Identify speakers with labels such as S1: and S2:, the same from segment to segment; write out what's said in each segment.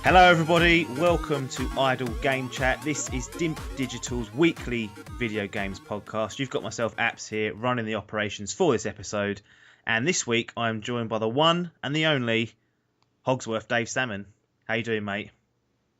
S1: Hello everybody, welcome to Idle Game Chat. This is Dimp Digital's weekly video games podcast. You've got myself, Apps, here running the operations for this episode. And this week I'm joined by the one and the only Hogsworth, Dave Salmon. How you doing, mate?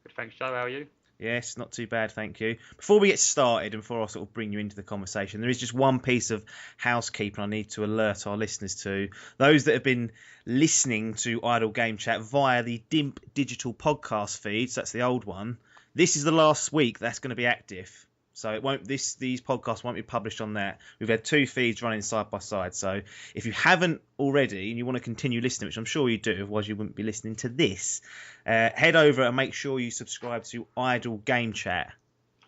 S2: Good, thanks, Joe. How are you?
S1: Yes, not too bad, thank you. Before we get started and before I sort of bring you into the conversation, there is just one piece of housekeeping I need to alert our listeners to. Those that have been listening to Idle Game Chat via the Dimp Digital podcast feed, so that's the old one, this is the last week that's going to be active. So it won't. These podcasts won't be published on that. We've had two feeds running side by side. So if you haven't already and you want to continue listening, which I'm sure you do, otherwise you wouldn't be listening to this, head over and make sure you subscribe to Idle Game Chat,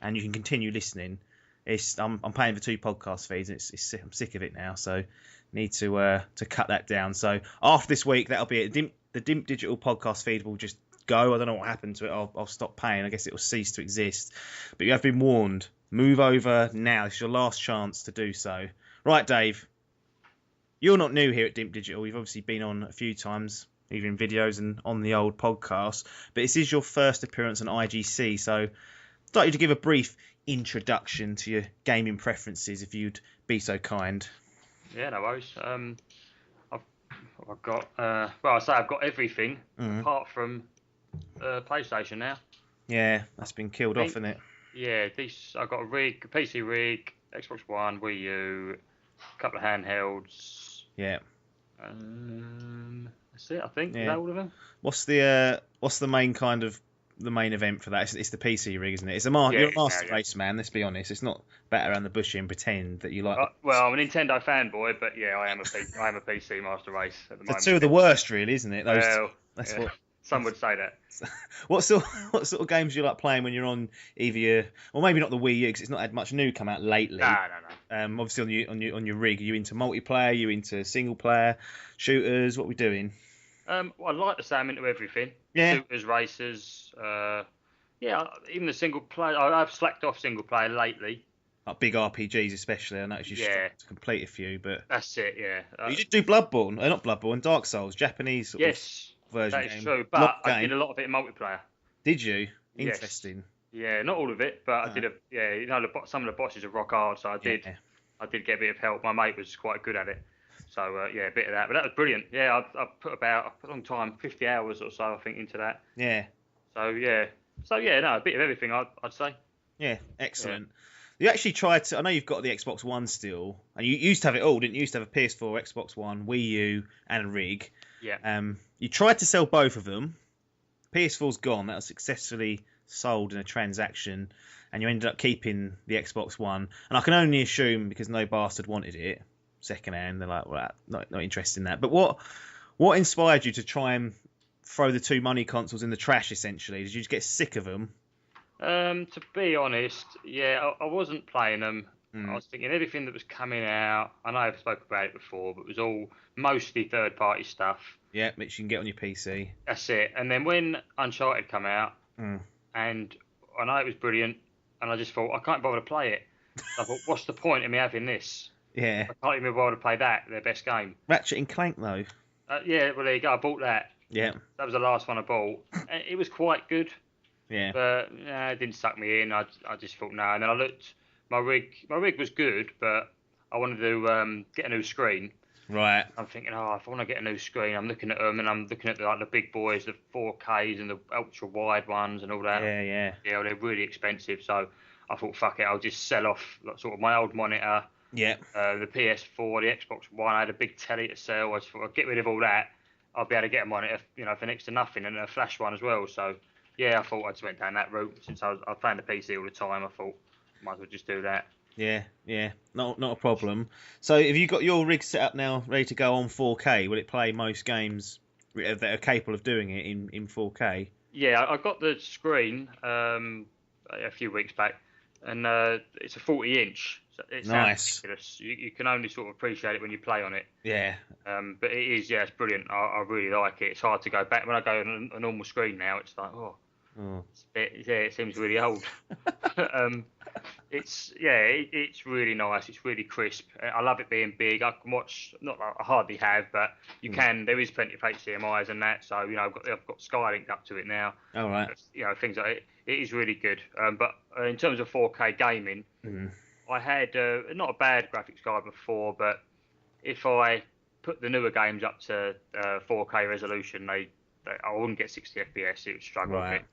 S1: and you can continue listening. I'm paying for two podcast feeds, and I'm sick of it now. So need to cut that down. So after this week, that'll be it. The Dimp Digital podcast feed will just go. I don't know what happened to it. I'll stop paying. I guess it will cease to exist. But you have been warned. Move over now. It's your last chance to do so. Right, Dave. You're not new here at Dimp Digital. You've obviously been on a few times, either in videos and on the old podcast. But this is your first appearance on IGC. So I'd like you to give a brief introduction to your gaming preferences, if you'd be so kind.
S2: Yeah, no worries. I've got, I've got everything apart from PlayStation now.
S1: Yeah, that's been killed off, isn't it?
S2: Yeah, I've got a PC rig, Xbox One, Wii U, a couple of handhelds.
S1: Yeah.
S2: That's it, I think.
S1: Yeah.
S2: Is that all of them?
S1: What's the main event for that? It's the PC rig, isn't it? You're a master race man. Let's be honest. It's not better around the bush and pretend that you like.
S2: Well, I'm a Nintendo fanboy, but yeah, I am a PC master race at the moment.
S1: Two of the worst, really, isn't it?
S2: That's what some would say that.
S1: What sort of games do you like playing when you're on either maybe not the Wii U, because it's not had much new come out lately.
S2: No.
S1: Obviously on your rig, are you into multiplayer? Are you into single player shooters? What are we doing?
S2: I like the Sam into everything.
S1: Yeah.
S2: Shooters, races. Even the single player. I've slacked off single player lately.
S1: Like big RPGs, especially. I noticed you struggled to complete a few, but
S2: that's it. Yeah.
S1: You did do Bloodborne, not Bloodborne, Dark Souls, Japanese sort of version.
S2: That is true. But I did a lot of it in multiplayer.
S1: Did you? Interesting.
S2: Yes. Yeah, not all of it, but I did some of the bosses are rock hard, so I did get a bit of help. My mate was quite good at it. So, a bit of that. But that was brilliant. Yeah, I put a long time, 50 hours or so, I think, into that.
S1: Yeah.
S2: So, a bit of everything, I'd say.
S1: Yeah, excellent. Yeah. You actually tried to... I know you've got the Xbox One still, and you used to have it all, didn't you? You used to have a PS4, Xbox One, Wii U, and a rig.
S2: Yeah.
S1: You tried to sell both of them. PS4's gone. That was successfully sold in a transaction, and you ended up keeping the Xbox One. And I can only assume, because no bastard wanted it, secondhand, they're like, well, not interested in that. But what inspired you to try and throw the two money consoles in the trash, essentially? Did you just get sick of them?
S2: To be honest, I wasn't playing them. I was thinking everything that was coming out, I know I've spoken about it before, but it was all mostly third-party stuff.
S1: Yeah, which you can get on your PC.
S2: That's it. And then when Uncharted come out, and I know it was brilliant, and I just thought, I can't bother to play it. I thought, what's the point of me having this?
S1: Yeah.
S2: I can't even bother to play that, their best game.
S1: Ratchet and Clank, though.
S2: Well, there you go. I bought that.
S1: Yeah.
S2: That was the last one I bought. It was quite good.
S1: Yeah.
S2: But it didn't suck me in. I just thought, no. And then I looked, my rig was good, but I wanted to get a new screen.
S1: Right.
S2: I'm thinking, if I want to get a new screen, I'm looking at them, and I'm looking at the big boys, the 4Ks and the ultra wide ones and all that.
S1: Yeah.
S2: Yeah, they're really expensive. So I thought, fuck it, I'll just sell off sort of my old monitor.
S1: Yeah.
S2: The PS4, the Xbox One. I had a big telly to sell. I just thought, I'll get rid of all that. I'll be able to get a monitor, for next to nothing, and a flash one as well. So yeah, I thought I just went down that route. Since I was playing the PC all the time, I thought might as well just do that.
S1: Yeah, not a problem. So have you got your rig set up now, ready to go on 4K? Will it play most games that are capable of doing it in 4K?
S2: Yeah, I got the screen a few weeks back, and it's a 40-inch. So it sounds ridiculous. You can only sort of appreciate it when you play on it.
S1: Yeah.
S2: But it is, it's brilliant. I really like it. It's hard to go back. When I go on a normal screen now, it's like, it seems really old. It's really nice. It's really crisp. I love it being big. I can watch, not like I hardly have, but you can. There is plenty of HDMI's and that. So I've got Skylink up to it now.
S1: All right.
S2: Things like it. It is really good. But in terms of 4K gaming, I had not a bad graphics card before, but if I put the newer games up to 4K resolution, I wouldn't get 60 FPS. It would struggle a bit.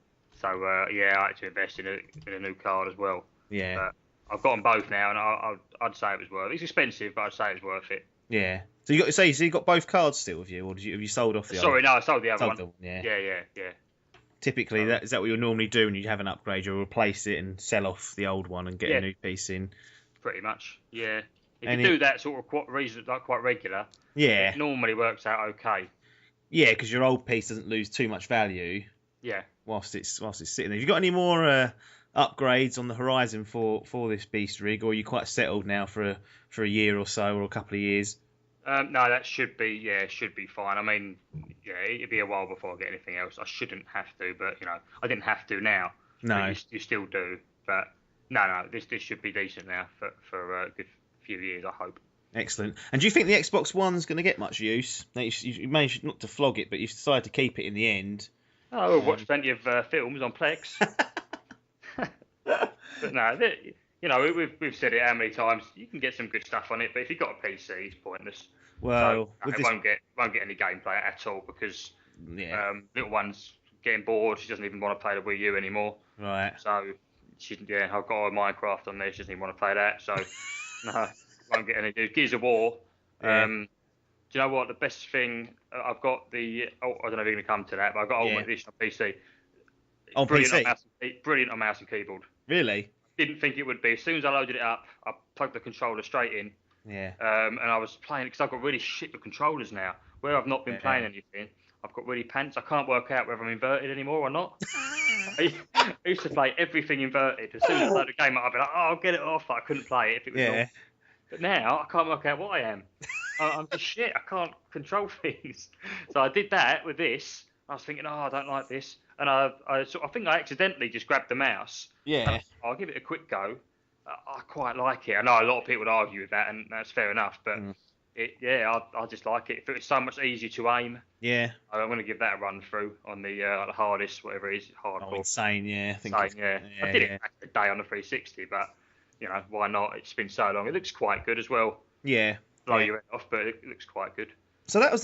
S2: So I had to invest in a new card as well.
S1: Yeah.
S2: But I've got them both now, and I'd say it was worth it. It's expensive, but I'd say it was worth it.
S1: Yeah. So you got both cards still with you, or have you sold off the other?
S2: Sorry, no, I sold the other one.
S1: Yeah.
S2: Yeah.
S1: Typically, is that what you'll normally do when you have an upgrade? You'll replace it and sell off the old one and get a new piece in.
S2: Pretty much, yeah. If you do that sort of quite regular, it normally works out okay.
S1: Yeah, because your old piece doesn't lose too much value.
S2: Yeah.
S1: Whilst it's sitting there. Have you got any more upgrades on the horizon for this beast rig, or are you quite settled now for a year or so, or a couple of years?
S2: No, that should be fine. I mean, it'd be a while before I get anything else. I shouldn't have to, but I didn't have to now.
S1: No,
S2: you still do, but no, this should be decent now for a good few years, I hope.
S1: Excellent. And do you think the Xbox One's going to get much use? You managed not to flog it, but you've decided to keep it in the end.
S2: Oh, I've watched plenty of films on Plex. But no, we've said it how many times. You can get some good stuff on it, but if you've got a PC, it's pointless.
S1: Well,
S2: so, it won't get any gameplay at all because little one's getting bored. She doesn't even want to play the Wii U anymore.
S1: Right.
S2: So I've got a Minecraft on there. She doesn't even want to play that. So no, won't get any. Gears of War.
S1: Yeah.
S2: Do you know what? The best thing I've got I don't know if you're going to come to that, but I've got Ultimate Edition on PC.
S1: On PC?
S2: Brilliant on mouse and keyboard.
S1: Really?
S2: Didn't think it would be. As soon as I loaded it up, I plugged the controller straight in.
S1: Yeah.
S2: And I was playing it because I've got really shit with controllers now. Where I've not been playing anything, I've got really pants. I can't work out whether I'm inverted anymore or not. I used to play everything inverted. As soon as I load the game up, I'd be like, I'll get it off. I couldn't play it if it was normal. But now I can't work out what I am. I'm just shit. I can't control things. So I did that with this. I was thinking, I don't like this. And I think I accidentally just grabbed the mouse.
S1: Yeah.
S2: I'll give it a quick go. I quite like it. I know a lot of people would argue with that, and that's fair enough. But I just like it. It's so much easier to aim.
S1: Yeah.
S2: I'm going to give that a run through on the hardest, whatever it is, hardcore.
S1: Oh, insane, yeah.
S2: I did it back in the day on the 360, but why not? It's been so long. It looks quite good as well.
S1: Yeah.
S2: Blow your head off, but it looks quite good.
S1: So that's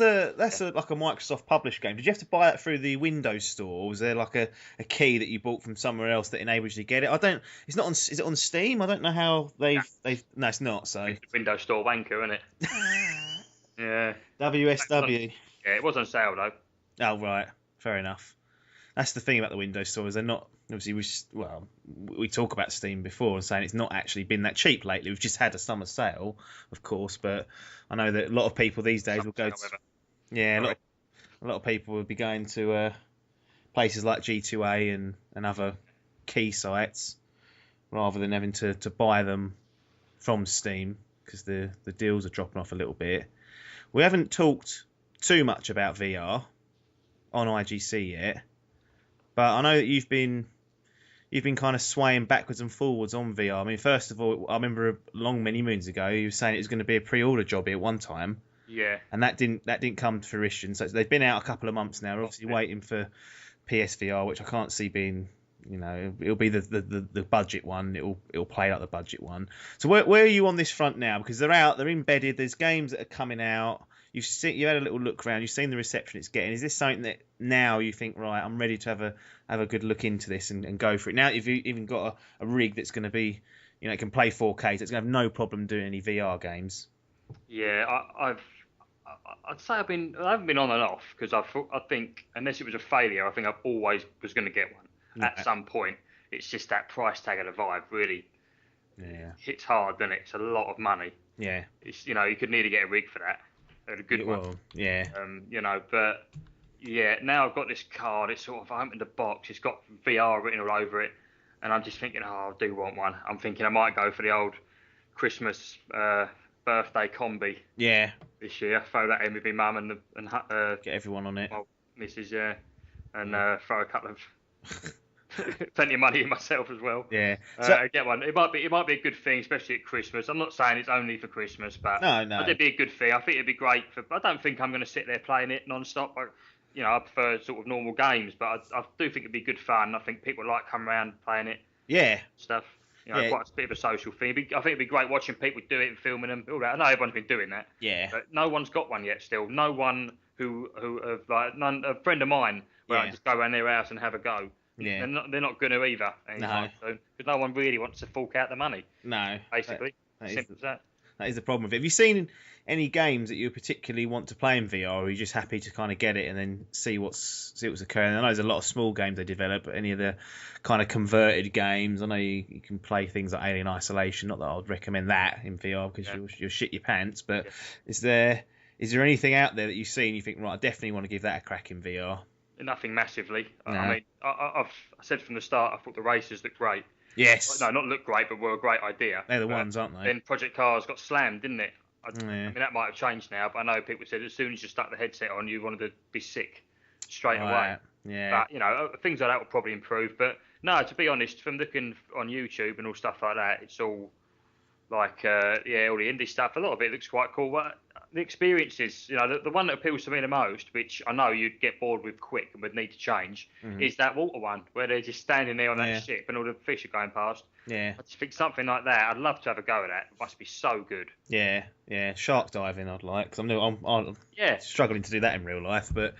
S1: like a Microsoft published game. Did you have to buy it through the Windows Store, or was there like a key that you bought from somewhere else that enables you to get it? It's not on. Is it on Steam? I don't know how they've. No, it's not. So
S2: it's the Windows Store wanker, isn't it? Yeah.
S1: WSW.
S2: Yeah, it was on sale though.
S1: Oh right, fair enough. That's the thing about the Windows Store, is they're not. Obviously, we talk about Steam before and saying it's not actually been that cheap lately. We've just had a summer sale, of course, but I know that a lot of people these days will go. A lot of people will be going to places like G2A and other key sites rather than having to buy them from Steam because the deals are dropping off a little bit. We haven't talked too much about VR on IGC yet, but I know that you've been kind of swaying backwards and forwards on VR. I mean, first of all, I remember many moons ago, you were saying it was going to be a pre-order job at one time.
S2: Yeah. And
S1: that didn't come to fruition. So they've been out a couple of months now. We're obviously waiting for PSVR, which I can't see being, it'll be the budget one. It'll play like the budget one. So where are you on this front now? Because they're out, they're embedded. There's games that are coming out. You've had a little look around. You've seen the reception it's getting. Is this something that now you think, right, I'm ready to have a good look into this and go for it? Now you've even got a rig that's going to be, it can play 4K, so it's going to have no problem doing any VR games.
S2: Yeah, I'd say I haven't been on and off because I think unless it was a failure, I think I've always was going to get one at some point. It's just that price tag of the Vive really hits hard, doesn't it? It's a lot of money.
S1: Yeah.
S2: It's you could nearly get a rig for that. A good one.
S1: Yeah.
S2: But now I've got this card. It's sort of, I opened the box. It's got VR written all over it, and I'm just thinking, I do want one. I'm thinking I might go for the old Christmas birthday combi.
S1: Yeah.
S2: This year, throw that in with my mum and
S1: get everyone on it.
S2: Well, Mrs. and throw a couple of plenty of money in myself as well.
S1: Yeah. So
S2: Get one. It might be a good thing, especially at Christmas. I'm not saying it's only for Christmas, but
S1: no.
S2: it'd be a good thing. I think it'd be great for. I don't think I'm going to sit there playing it non-stop. I prefer sort of normal games, but I do think it'd be good fun. I think people like coming around playing it.
S1: Yeah.
S2: Stuff. Quite a bit of a social thing. I think it'd be great watching people do it and filming them. All that. I know everyone's been doing that.
S1: Yeah.
S2: But no one's got one yet. Still, no one a friend of mine where I just go around their house and have a go.
S1: Yeah.
S2: They're not going to either anytime soon because no one really wants to fork out the money.
S1: No.
S2: Basically, simple as that.
S1: That is the problem with it. Have you seen any games that you particularly want to play in VR, or are you just happy to kind of get it and then see what's occurring? I know there's a lot of small games they develop, but any of the kind of converted games, I know you can play things like Alien Isolation. Not that I would recommend that in VR because you'll shit your pants. But is there anything out there that you see and you think, right, I definitely want to give that a crack in VR?
S2: Nothing massively.
S1: No.
S2: I mean, I said from the start, I thought the races looked great.
S1: Yes.
S2: No, not look great, but were a great idea.
S1: They're the ones, aren't they?
S2: Then Project Cars got slammed, didn't it? I mean, that might have changed now, but I know people said as soon as you stuck the headset on, you wanted to be sick straight away.
S1: Yeah.
S2: But, things like that will probably improve. But, no, to be honest, from looking on YouTube and all stuff like that, it's all like, all the indie stuff. A lot of it looks quite cool. But the experiences, the one that appeals to me the most, which I know you'd get bored with quick and would need to change, is that water one, where they're just standing there on that ship and all the fish are going past.
S1: Yeah.
S2: I just think something like that, I'd love to have a go at that. It must be so good.
S1: Yeah. Shark diving I'd like, because I'm struggling to do that in real life, but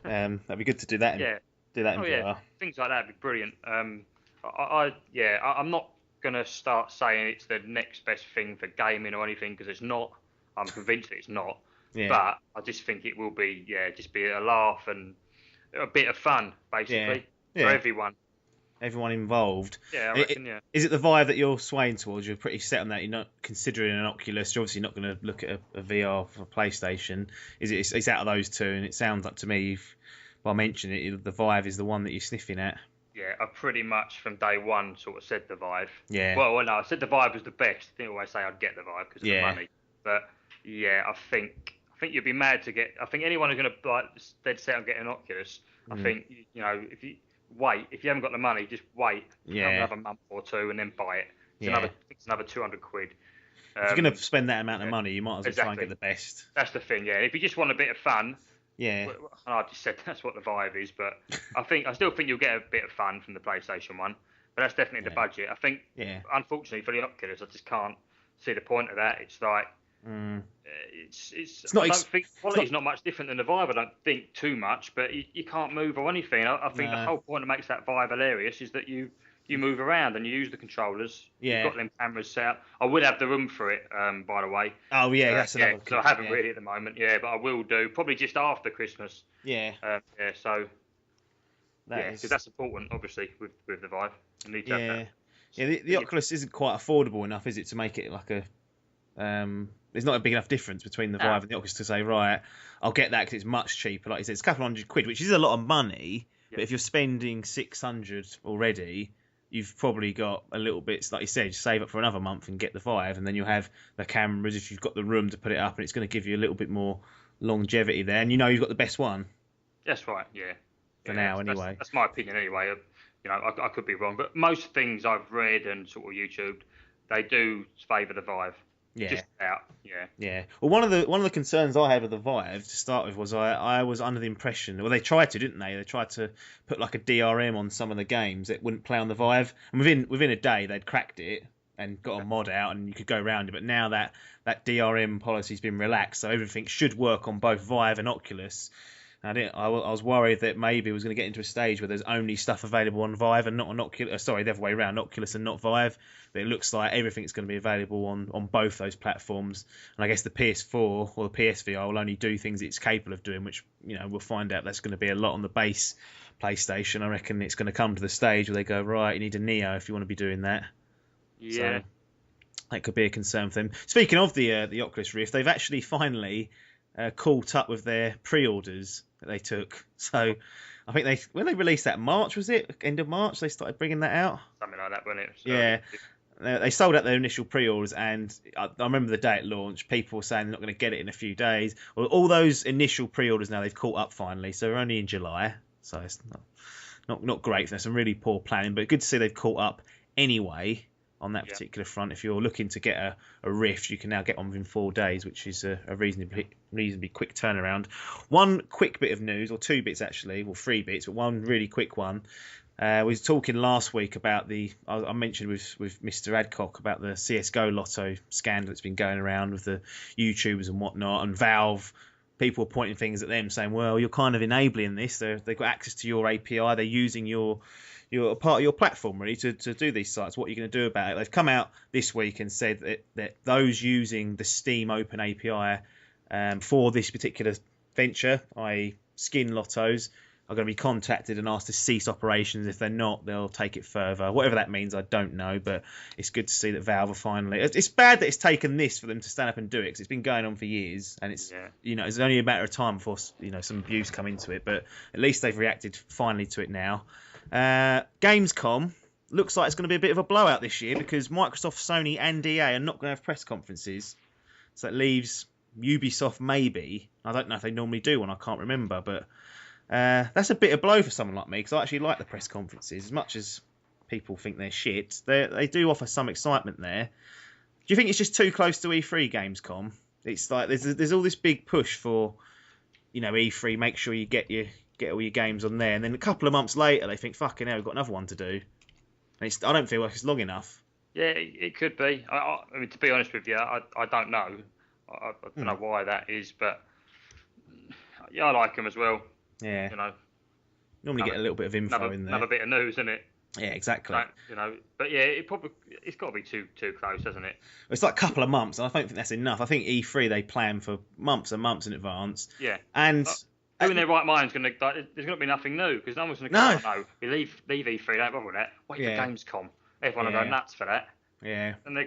S1: that'd be good to do that in VR.
S2: Yeah. Things like that would be brilliant. I'm not going to start saying it's the next best thing for gaming or anything, because it's not. I'm convinced that it's not. Yeah. But I just think it will be, just be a laugh and a bit of fun, basically, for everyone.
S1: Everyone involved.
S2: Yeah, I reckon,
S1: Is it the Vive that you're swaying towards? You're pretty set on that. You're not considering an Oculus. You're obviously not going to look at a VR for PlayStation. It's out of those two, and it sounds like to me, by mentioning it, the Vive is the one that you're sniffing at.
S2: Yeah, I pretty much from day one sort of said the Vive.
S1: Yeah.
S2: Well, no, I said the Vive was the best. I didn't always say I'd get the Vive because of the money. But I think you'd be mad to get. I think anyone who's going to like dead set on getting an Oculus. I think if you haven't got the money, just wait another month or two and then buy it. It's another £200.
S1: If you're going to spend that amount of money, you might as well try and get the best.
S2: That's the thing. Yeah. If you just want a bit of fun.
S1: Yeah.
S2: I just said that's what the Vive is, but I still think you'll get a bit of fun from the PlayStation one. But that's definitely the budget. I think. Unfortunately for the Oculus, I just can't see the point of that. It's like. It's not. I don't think quality's not much different than the Vive. I don't think too much, but you can't move or anything. I think the whole point that makes that Vive hilarious is that you move around and you use the controllers.
S1: Yeah.
S2: You've got them cameras set up. I would have the room for it, by the way.
S1: Oh yeah, that's another.
S2: Because I haven't really at the moment. Yeah, but I will do probably just after Christmas.
S1: Yeah.
S2: So. Because that's important, obviously, with the Vive. You need to have that.
S1: Yeah, the Oculus isn't quite affordable enough, is it, to make it like a. There's not a big enough difference between the Vive and the Oculus to say, right, I'll get that because it's much cheaper. Like you said, it's a couple £100, which is a lot of money. But if you're spending 600 already, you've probably got a little bit, like you said, save up for another month and get the Vive, and then you'll have the cameras if you've got the room to put it up, and it's going to give you a little bit more longevity there, and you've got the best one.
S2: That's right. Yeah.
S1: For now, anyway.
S2: That's my opinion, anyway. I could be wrong, but most things I've read and sort of YouTubed, they do favour the Vive.
S1: Yeah.
S2: Just out.
S1: Yeah. Well, one of the concerns I had with the Vive to start with was I was under the impression, well, they tried to, didn't they? They tried to put like a DRM on some of the games that wouldn't play on the Vive, and within a day they'd cracked it and got a mod out, and you could go around it. But now that DRM policy's been relaxed, so everything should work on both Vive and Oculus. I was worried that maybe it was going to get into a stage where there's only stuff available on Vive and not on Oculus. Sorry, the other way around, Oculus and not Vive. But it looks like everything's going to be available on both those platforms. And I guess the PS4 or the PSVR will only do things it's capable of doing, which we'll find out that's going to be a lot on the base PlayStation. I reckon it's going to come to the stage where they go, right, you need a Neo if you want to be doing that.
S2: Yeah.
S1: So that could be a concern for them. Speaking of the Oculus Rift, they've actually finally caught up with their pre-orders that they took. So I think when they released that March, was it end of March? They started bringing that out.
S2: Something like that, wasn't it? So,
S1: yeah. They sold out their initial pre-orders, and I remember the day it launched, people were saying they're not going to get it in a few days. Well, all those initial pre-orders now they've caught up finally, so we're only in July, so it's not great. There's some really poor planning, but good to see they've caught up anyway on that particular front. If you're looking to get a Rift, you can now get one within 4 days, which is a reasonably quick turnaround. One quick bit of news, or 2 bits actually, well 3 bits, but one really quick one. We was talking last week about I mentioned with Mr. Adcock about the CSGO Lotto scandal that's been going around with the YouTubers and whatnot, and Valve. People are pointing fingers at them, saying, "Well, you're kind of enabling this. They've got access to your API. They're using your part of your platform really to do these sites. What are you going to do about it?" They've come out this week and said that those using the Steam Open API for this particular venture, i.e. skin lottos, are going to be contacted and asked to cease operations. If they're not, they'll take it further. Whatever that means, I don't know, but it's good to see that Valve are finally... It's bad that it's taken this for them to stand up and do it, because it's been going on for years, and it's it's only a matter of time before some abuse come into it, but at least they've reacted finally to it now. Gamescom looks like it's going to be a bit of a blowout this year, because Microsoft, Sony and EA are not going to have press conferences, so that leaves Ubisoft maybe. I don't know if they normally do one, I can't remember, but... that's a bit of blow for someone like me, because I actually like the press conferences. As much as people think they're shit, they do offer some excitement there. Do you think it's just too close to E3 Gamescom? It's like there's all this big push for, E3, make sure you get all your games on there, and then a couple of months later they think, fucking hell, we've got another one to do. And I don't feel like it's long enough.
S2: Yeah, it could be. I mean, to be honest with you, I don't know. I don't know why that is, but yeah, I like them as well.
S1: Yeah. Normally get a little bit of info in there.
S2: Another bit of news, isn't it?
S1: Yeah, exactly.
S2: But yeah, it's got to be too close, hasn't it?
S1: It's like a couple of months, and I don't think that's enough. I think E3 they plan for months and months in advance.
S2: Yeah.
S1: And
S2: who in their right mind's there's going to be nothing new, because no one's going to go, no, we leave E3, don't bother with that. Wait for Gamescom. Everyone will go nuts for that.
S1: Yeah.
S2: And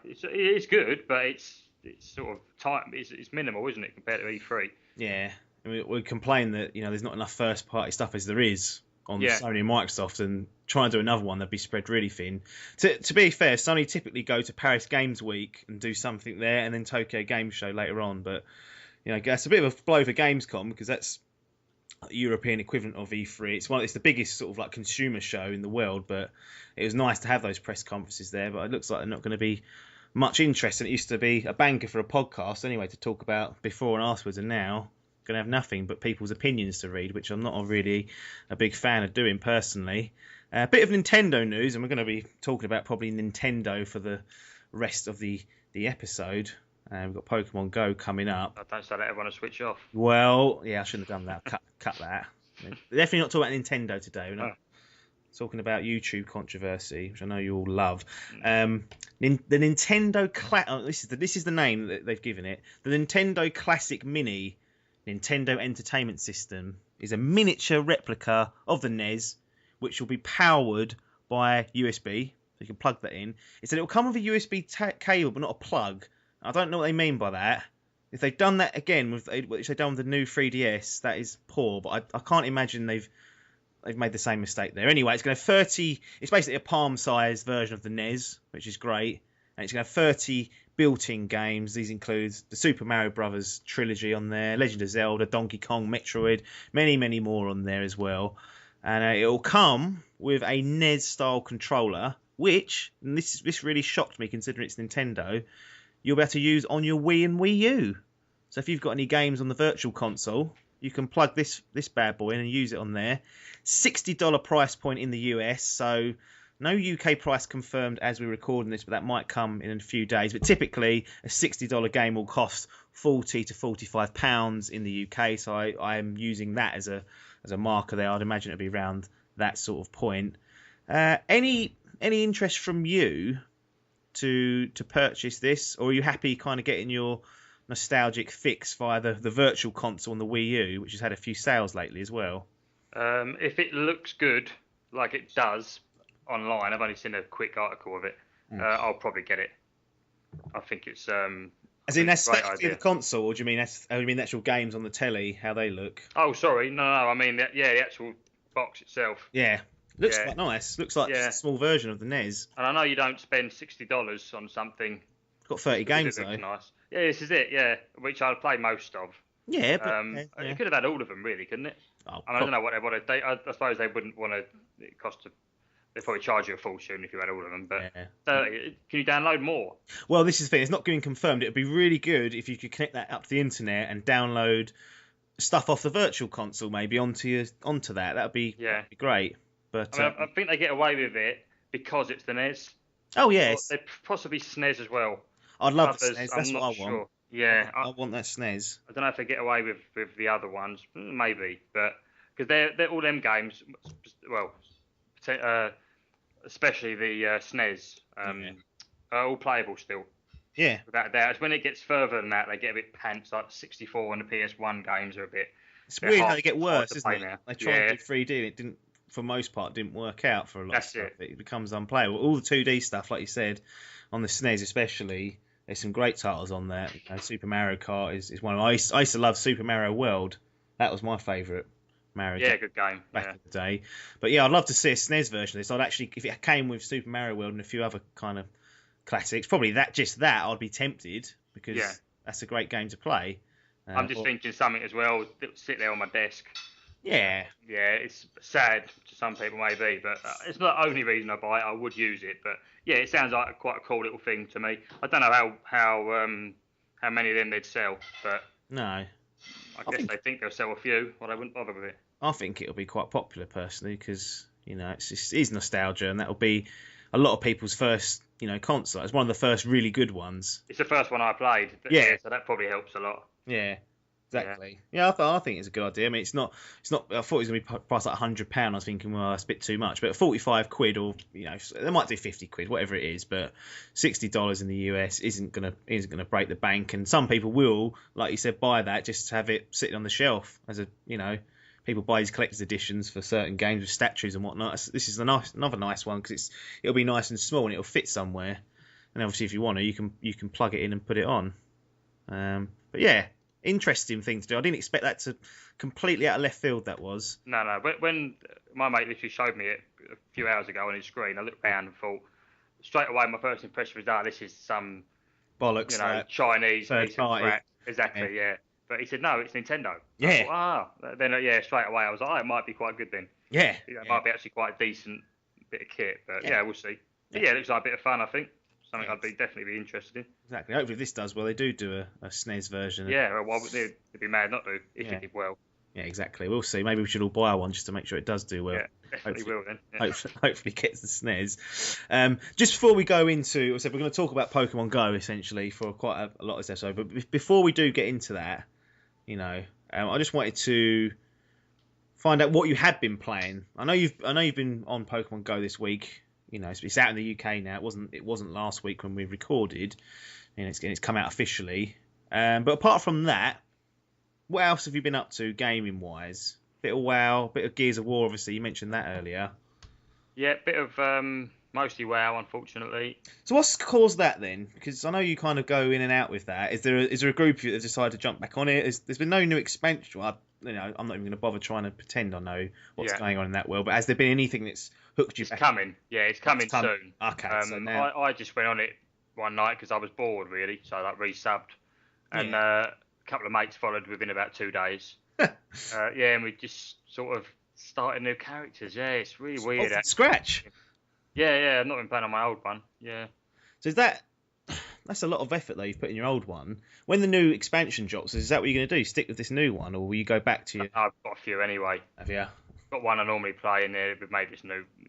S2: it's good, but it's sort of tight. It's minimal, isn't it, compared to E3?
S1: Yeah. I mean, we complain that there's not enough first party stuff as there is on Sony and Microsoft, and try and do another one that'd be spread really thin. To be fair, Sony typically go to Paris Games Week and do something there, and then Tokyo Game Show later on. But that's a bit of a blow for Gamescom, because that's the European equivalent of E3. It's the biggest sort of like consumer show in the world, but it was nice to have those press conferences there. But it looks like they're not going to be much interest, and it used to be a banker for a podcast anyway to talk about before and afterwards, and now going to have nothing but people's opinions to read, which I'm not really a big fan of doing personally. A bit of Nintendo news, and we're going to be talking about probably Nintendo for the rest of the episode. We've got Pokémon GO coming up.
S2: I don't say that everyone will switch off.
S1: Well, yeah, I shouldn't have done that. Cut that. Definitely not talking about Nintendo today. We're not talking about YouTube controversy, which I know you all love. The Nintendo this is the name that they've given it. The Nintendo Classic Mini Nintendo Entertainment System is a miniature replica of the NES, which will be powered by USB, so you can plug that in. It said it will come with a USB cable, but not a plug. I don't know what they mean by that. If they've done that again, which they've done with the new 3DS, that is poor, but I can't imagine they've made the same mistake there. Anyway, it's going to have 30... It's basically a palm-sized version of the NES, which is great. And it's going to have 30 built-in games. These include the Super Mario Brothers trilogy on there, Legend of Zelda, Donkey Kong, Metroid, many, many more on there as well. And it will come with a NES-style controller, which, and this really shocked me considering it's Nintendo, you'll be able to use on your Wii and Wii U. So if you've got any games on the Virtual Console, you can plug this bad boy in and use it on there. $60 price point in the US, so... No UK price confirmed as we're recording this, but that might come in a few days. But typically, a $60 game will cost £40 to £45 in the UK, so I am using that as a marker there. I'd imagine it'd be around that sort of point. Any interest from you to purchase this, or are you happy kind of getting your nostalgic fix via the Virtual Console and the Wii U, which has had a few sales lately as well?
S2: If it looks good, like it does online, I've only seen a quick article of it. I'll probably get it. I think it's
S1: as in that's the console, or do you mean the actual games on the telly, how they look?
S2: Oh, sorry, no, I mean the actual box itself.
S1: Yeah, looks quite nice. Looks like a small version of the NES.
S2: And I know you don't spend $60 on something.
S1: It's got 30 games though.
S2: Nice. Yeah, this is it. Yeah, which I'll play most of.
S1: Yeah, but
S2: it could have had all of them, really, couldn't it?
S1: Oh,
S2: I don't know what they want to. I suppose they wouldn't want to. It cost. They'd probably charge you a fortune if you had all of them. But
S1: yeah.
S2: 30, can you download more?
S1: Well, this is the thing. It's not getting confirmed. It'd be really good if you could connect that up to the internet and download stuff off the virtual console, maybe onto that. That'd be great. But
S2: I think they get away with it because it's the NES.
S1: Oh yes,
S2: they possibly SNES as well.
S1: I'd love the SNES. That's what I want.
S2: Sure. Yeah,
S1: I want that SNES.
S2: I don't know if they get away with the other ones, maybe, but because they're all them games. Well, especially the SNES, are all playable still.
S1: Yeah.
S2: Without doubt. It's when it gets further than that, they get a bit pants. Like 64 and the PS1 games are a bit.
S1: It's weird how they get worse, isn't it?
S2: Now.
S1: They try and do 3D, and it didn't. For most part, didn't work out for a lot of stuff. It becomes unplayable. All the 2D stuff, like you said, on the SNES especially, there's some great titles on there. Super Mario Kart is one of them. I used to love Super Mario World. That was my favourite Mario.
S2: Yeah, good game.
S1: Back in the day. But yeah, I'd love to see a SNES version of this. I'd actually, if it came with Super Mario World and a few other kind of classics, probably that, I'd be tempted because that's a great game to play.
S2: I'm just thinking something as well that would sit there on my desk.
S1: Yeah.
S2: Yeah, it's sad to some people maybe, but it's not the only reason I buy it. I would use it, but yeah, it sounds like quite a cool little thing to me. I don't know how many of them they'd sell, but
S1: no,
S2: I guess they think they'll sell a few, or they wouldn't bother with it.
S1: I think it'll be quite popular personally because it is nostalgia, and that'll be a lot of people's first console. It's one of the first really good ones.
S2: It's the first one I played. Yeah, so that probably helps a lot.
S1: Yeah. Exactly. Yeah, I think it's a good idea. I mean, it's not. I thought it was going to be priced like £100. I was thinking, well, that's a bit too much. But £45, or they might do £50, whatever it is. But $60 in the US isn't gonna break the bank. And some people will, like you said, buy that just to have it sitting on the shelf as a people buy these collector's editions for certain games with statues and whatnot. This is another nice one because it'll be nice and small and it'll fit somewhere. And obviously, if you want to, you can plug it in and put it on. But yeah. Interesting thing to do. I didn't expect that to completely out of left field. That was.
S2: No. When my mate literally showed me it a few hours ago on his screen, I looked around and thought straight away. My first impression was, this is some
S1: bollocks,
S2: Chinese
S1: third party.
S2: Exactly, yeah. But he said no, it's Nintendo.
S1: Yeah.
S2: Thought, then straight away I was like, it might be quite good then.
S1: Yeah.
S2: It might be actually quite a decent bit of kit, but we'll see. But it looks like a bit of fun. I think. Something I'd definitely be interested in.
S1: Exactly. Hopefully, if this does well, they do a SNES version.
S2: Yeah, well, they'd be mad not to if it did well.
S1: Yeah, exactly. We'll see. Maybe we should all buy one just to make sure it does do well.
S2: Yeah, definitely will then. Yeah.
S1: Hopefully, gets the SNES. Just before we go into, we're going to talk about Pokémon GO essentially for quite a lot of this episode. But before we do get into that, I just wanted to find out what you had been playing. I know you've been on Pokémon GO this week. It's out in the UK now. It wasn't last week when we recorded, and it's come out officially. But apart from that, what else have you been up to gaming wise? Bit of WoW, bit of Gears of War. Obviously, you mentioned that earlier.
S2: Yeah, bit of mostly WoW, unfortunately.
S1: So what's caused that then? Because I know you kind of go in and out with that. Is there a group of you that decided to jump back on it? There's been no new expansion. I'm not even going to bother trying to pretend I know what's going on in that world. But has there been anything that's hooked you?
S2: It's coming. Yeah, it's coming soon.
S1: Okay. So now
S2: I just went on it one night because I was bored really, so I resubbed, and a couple of mates followed within about 2 days. And we just sort of started new characters. Yeah, it's really weird.
S1: From scratch.
S2: Yeah, I've not been playing on my old one. Yeah.
S1: So that's a lot of effort though you've put in your old one. When the new expansion drops, is that what you're going to do? Stick with this new one, or will you go back to your?
S2: I've got a few anyway.
S1: Have you?
S2: Got one I normally play in there.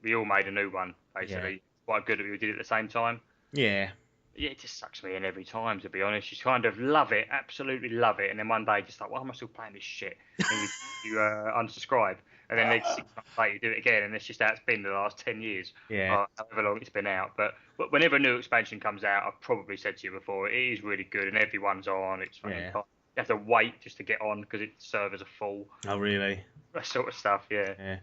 S2: We all made a new one basically.
S1: Yeah.
S2: Quite good that we did it at the same time.
S1: Yeah.
S2: Yeah, it just sucks me in every time, to be honest. You kind of love it, absolutely love it, and then one day just like, why am I still playing this shit? And you unsubscribe, and then 6 months later you do it again, and it's just how it's been the last 10 years, however long it's been out. But whenever a new expansion comes out, I've probably said to you before, it is really good, and everyone's on. It's funny. You have to wait just to get on because its servers are full.
S1: Oh, really?
S2: That sort of stuff, yeah.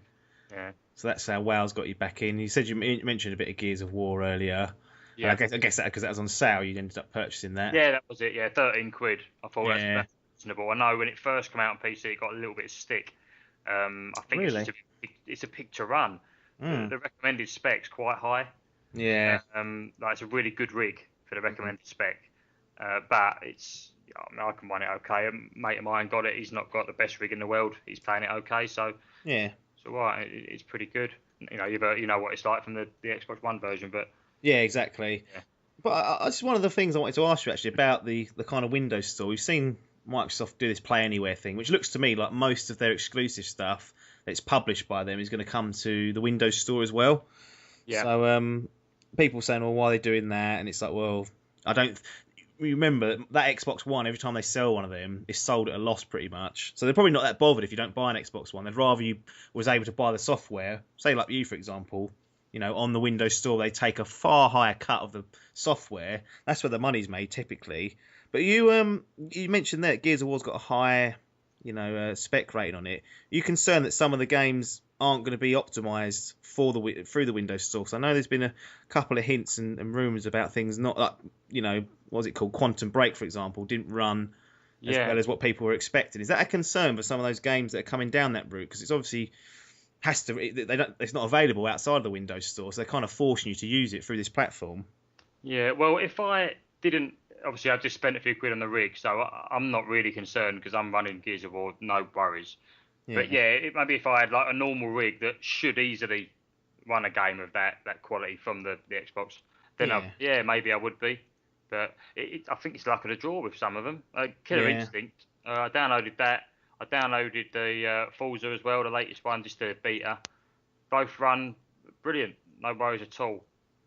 S1: So that's how WoW's got you back in. You said you mentioned a bit of Gears of War earlier. Yeah, I guess that because that was on sale, you ended up purchasing that.
S2: Yeah, that was it. Yeah, £13. I thought that's reasonable. I know when it first came out on PC, it got a little bit of stick. I think it's a pick to run. The recommended spec's quite high.
S1: Yeah.
S2: It's a really good rig for the recommended spec, but it's I mean, I can run it okay. A mate of mine got it. He's not got the best rig in the world. He's playing it okay, so
S1: Yeah.
S2: it's all right. It's pretty good. You know what it's like from the Xbox One version, but
S1: Yeah, exactly.
S2: yeah.
S1: But it's one of the things I wanted to ask you actually about the kind of Windows store. We've seen Microsoft do this Play Anywhere thing, which looks to me like most of their exclusive stuff that's published by them is going to come to the Windows store as well.
S2: Yeah.
S1: So people saying, well, why are they doing that? And it's like, well, I don't. Remember that Xbox One, every time they sell one of them, it's sold at a loss pretty much. So they're probably not that bothered if you don't buy an Xbox One. They'd rather you was able to buy the software, say like you, for example, on the Windows Store, they take a far higher cut of the software. That's where the money's made typically. But you mentioned that Gears of War's got a high, spec rating on it. Are you concerned that some of the games aren't going to be optimized through the Windows Store? Because I know there's been a couple of hints and rumors about things not like, what's it called? Quantum Break, for example, didn't run as well as what people were expecting. Is that a concern for some of those games that are coming down that route? Because it's obviously it's not available outside of the Windows Store, so they're kind of forcing you to use it through this platform.
S2: Yeah, well, if I didn't, obviously I've just spent a few quid on the rig, so I'm not really concerned because I'm running Gears of War, no worries. Yeah. But yeah, maybe if I had like a normal rig that should easily run a game of that quality from the Xbox, then maybe I would be. But I think it's luck of the draw with some of them. Killer Instinct, I downloaded that. I downloaded the Forza as well, the latest one, just the beta. Both run brilliant, no worries at all.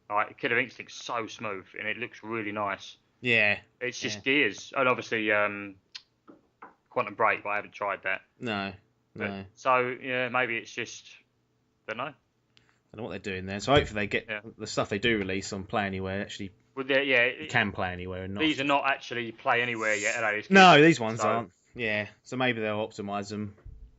S2: Like Killer Instinct's so smooth and it looks really nice.
S1: Yeah.
S2: It's just Gears, and obviously Quantum Break, but I haven't tried that.
S1: No.
S2: So yeah, maybe it's just don't know.
S1: I don't know what they're doing there. So hopefully they get the stuff they do release on Play Anywhere actually.
S2: Well,
S1: you can play anywhere and not.
S2: These are not actually Play Anywhere yet, are they?
S1: No, these ones aren't. Yeah, so maybe they'll optimise them.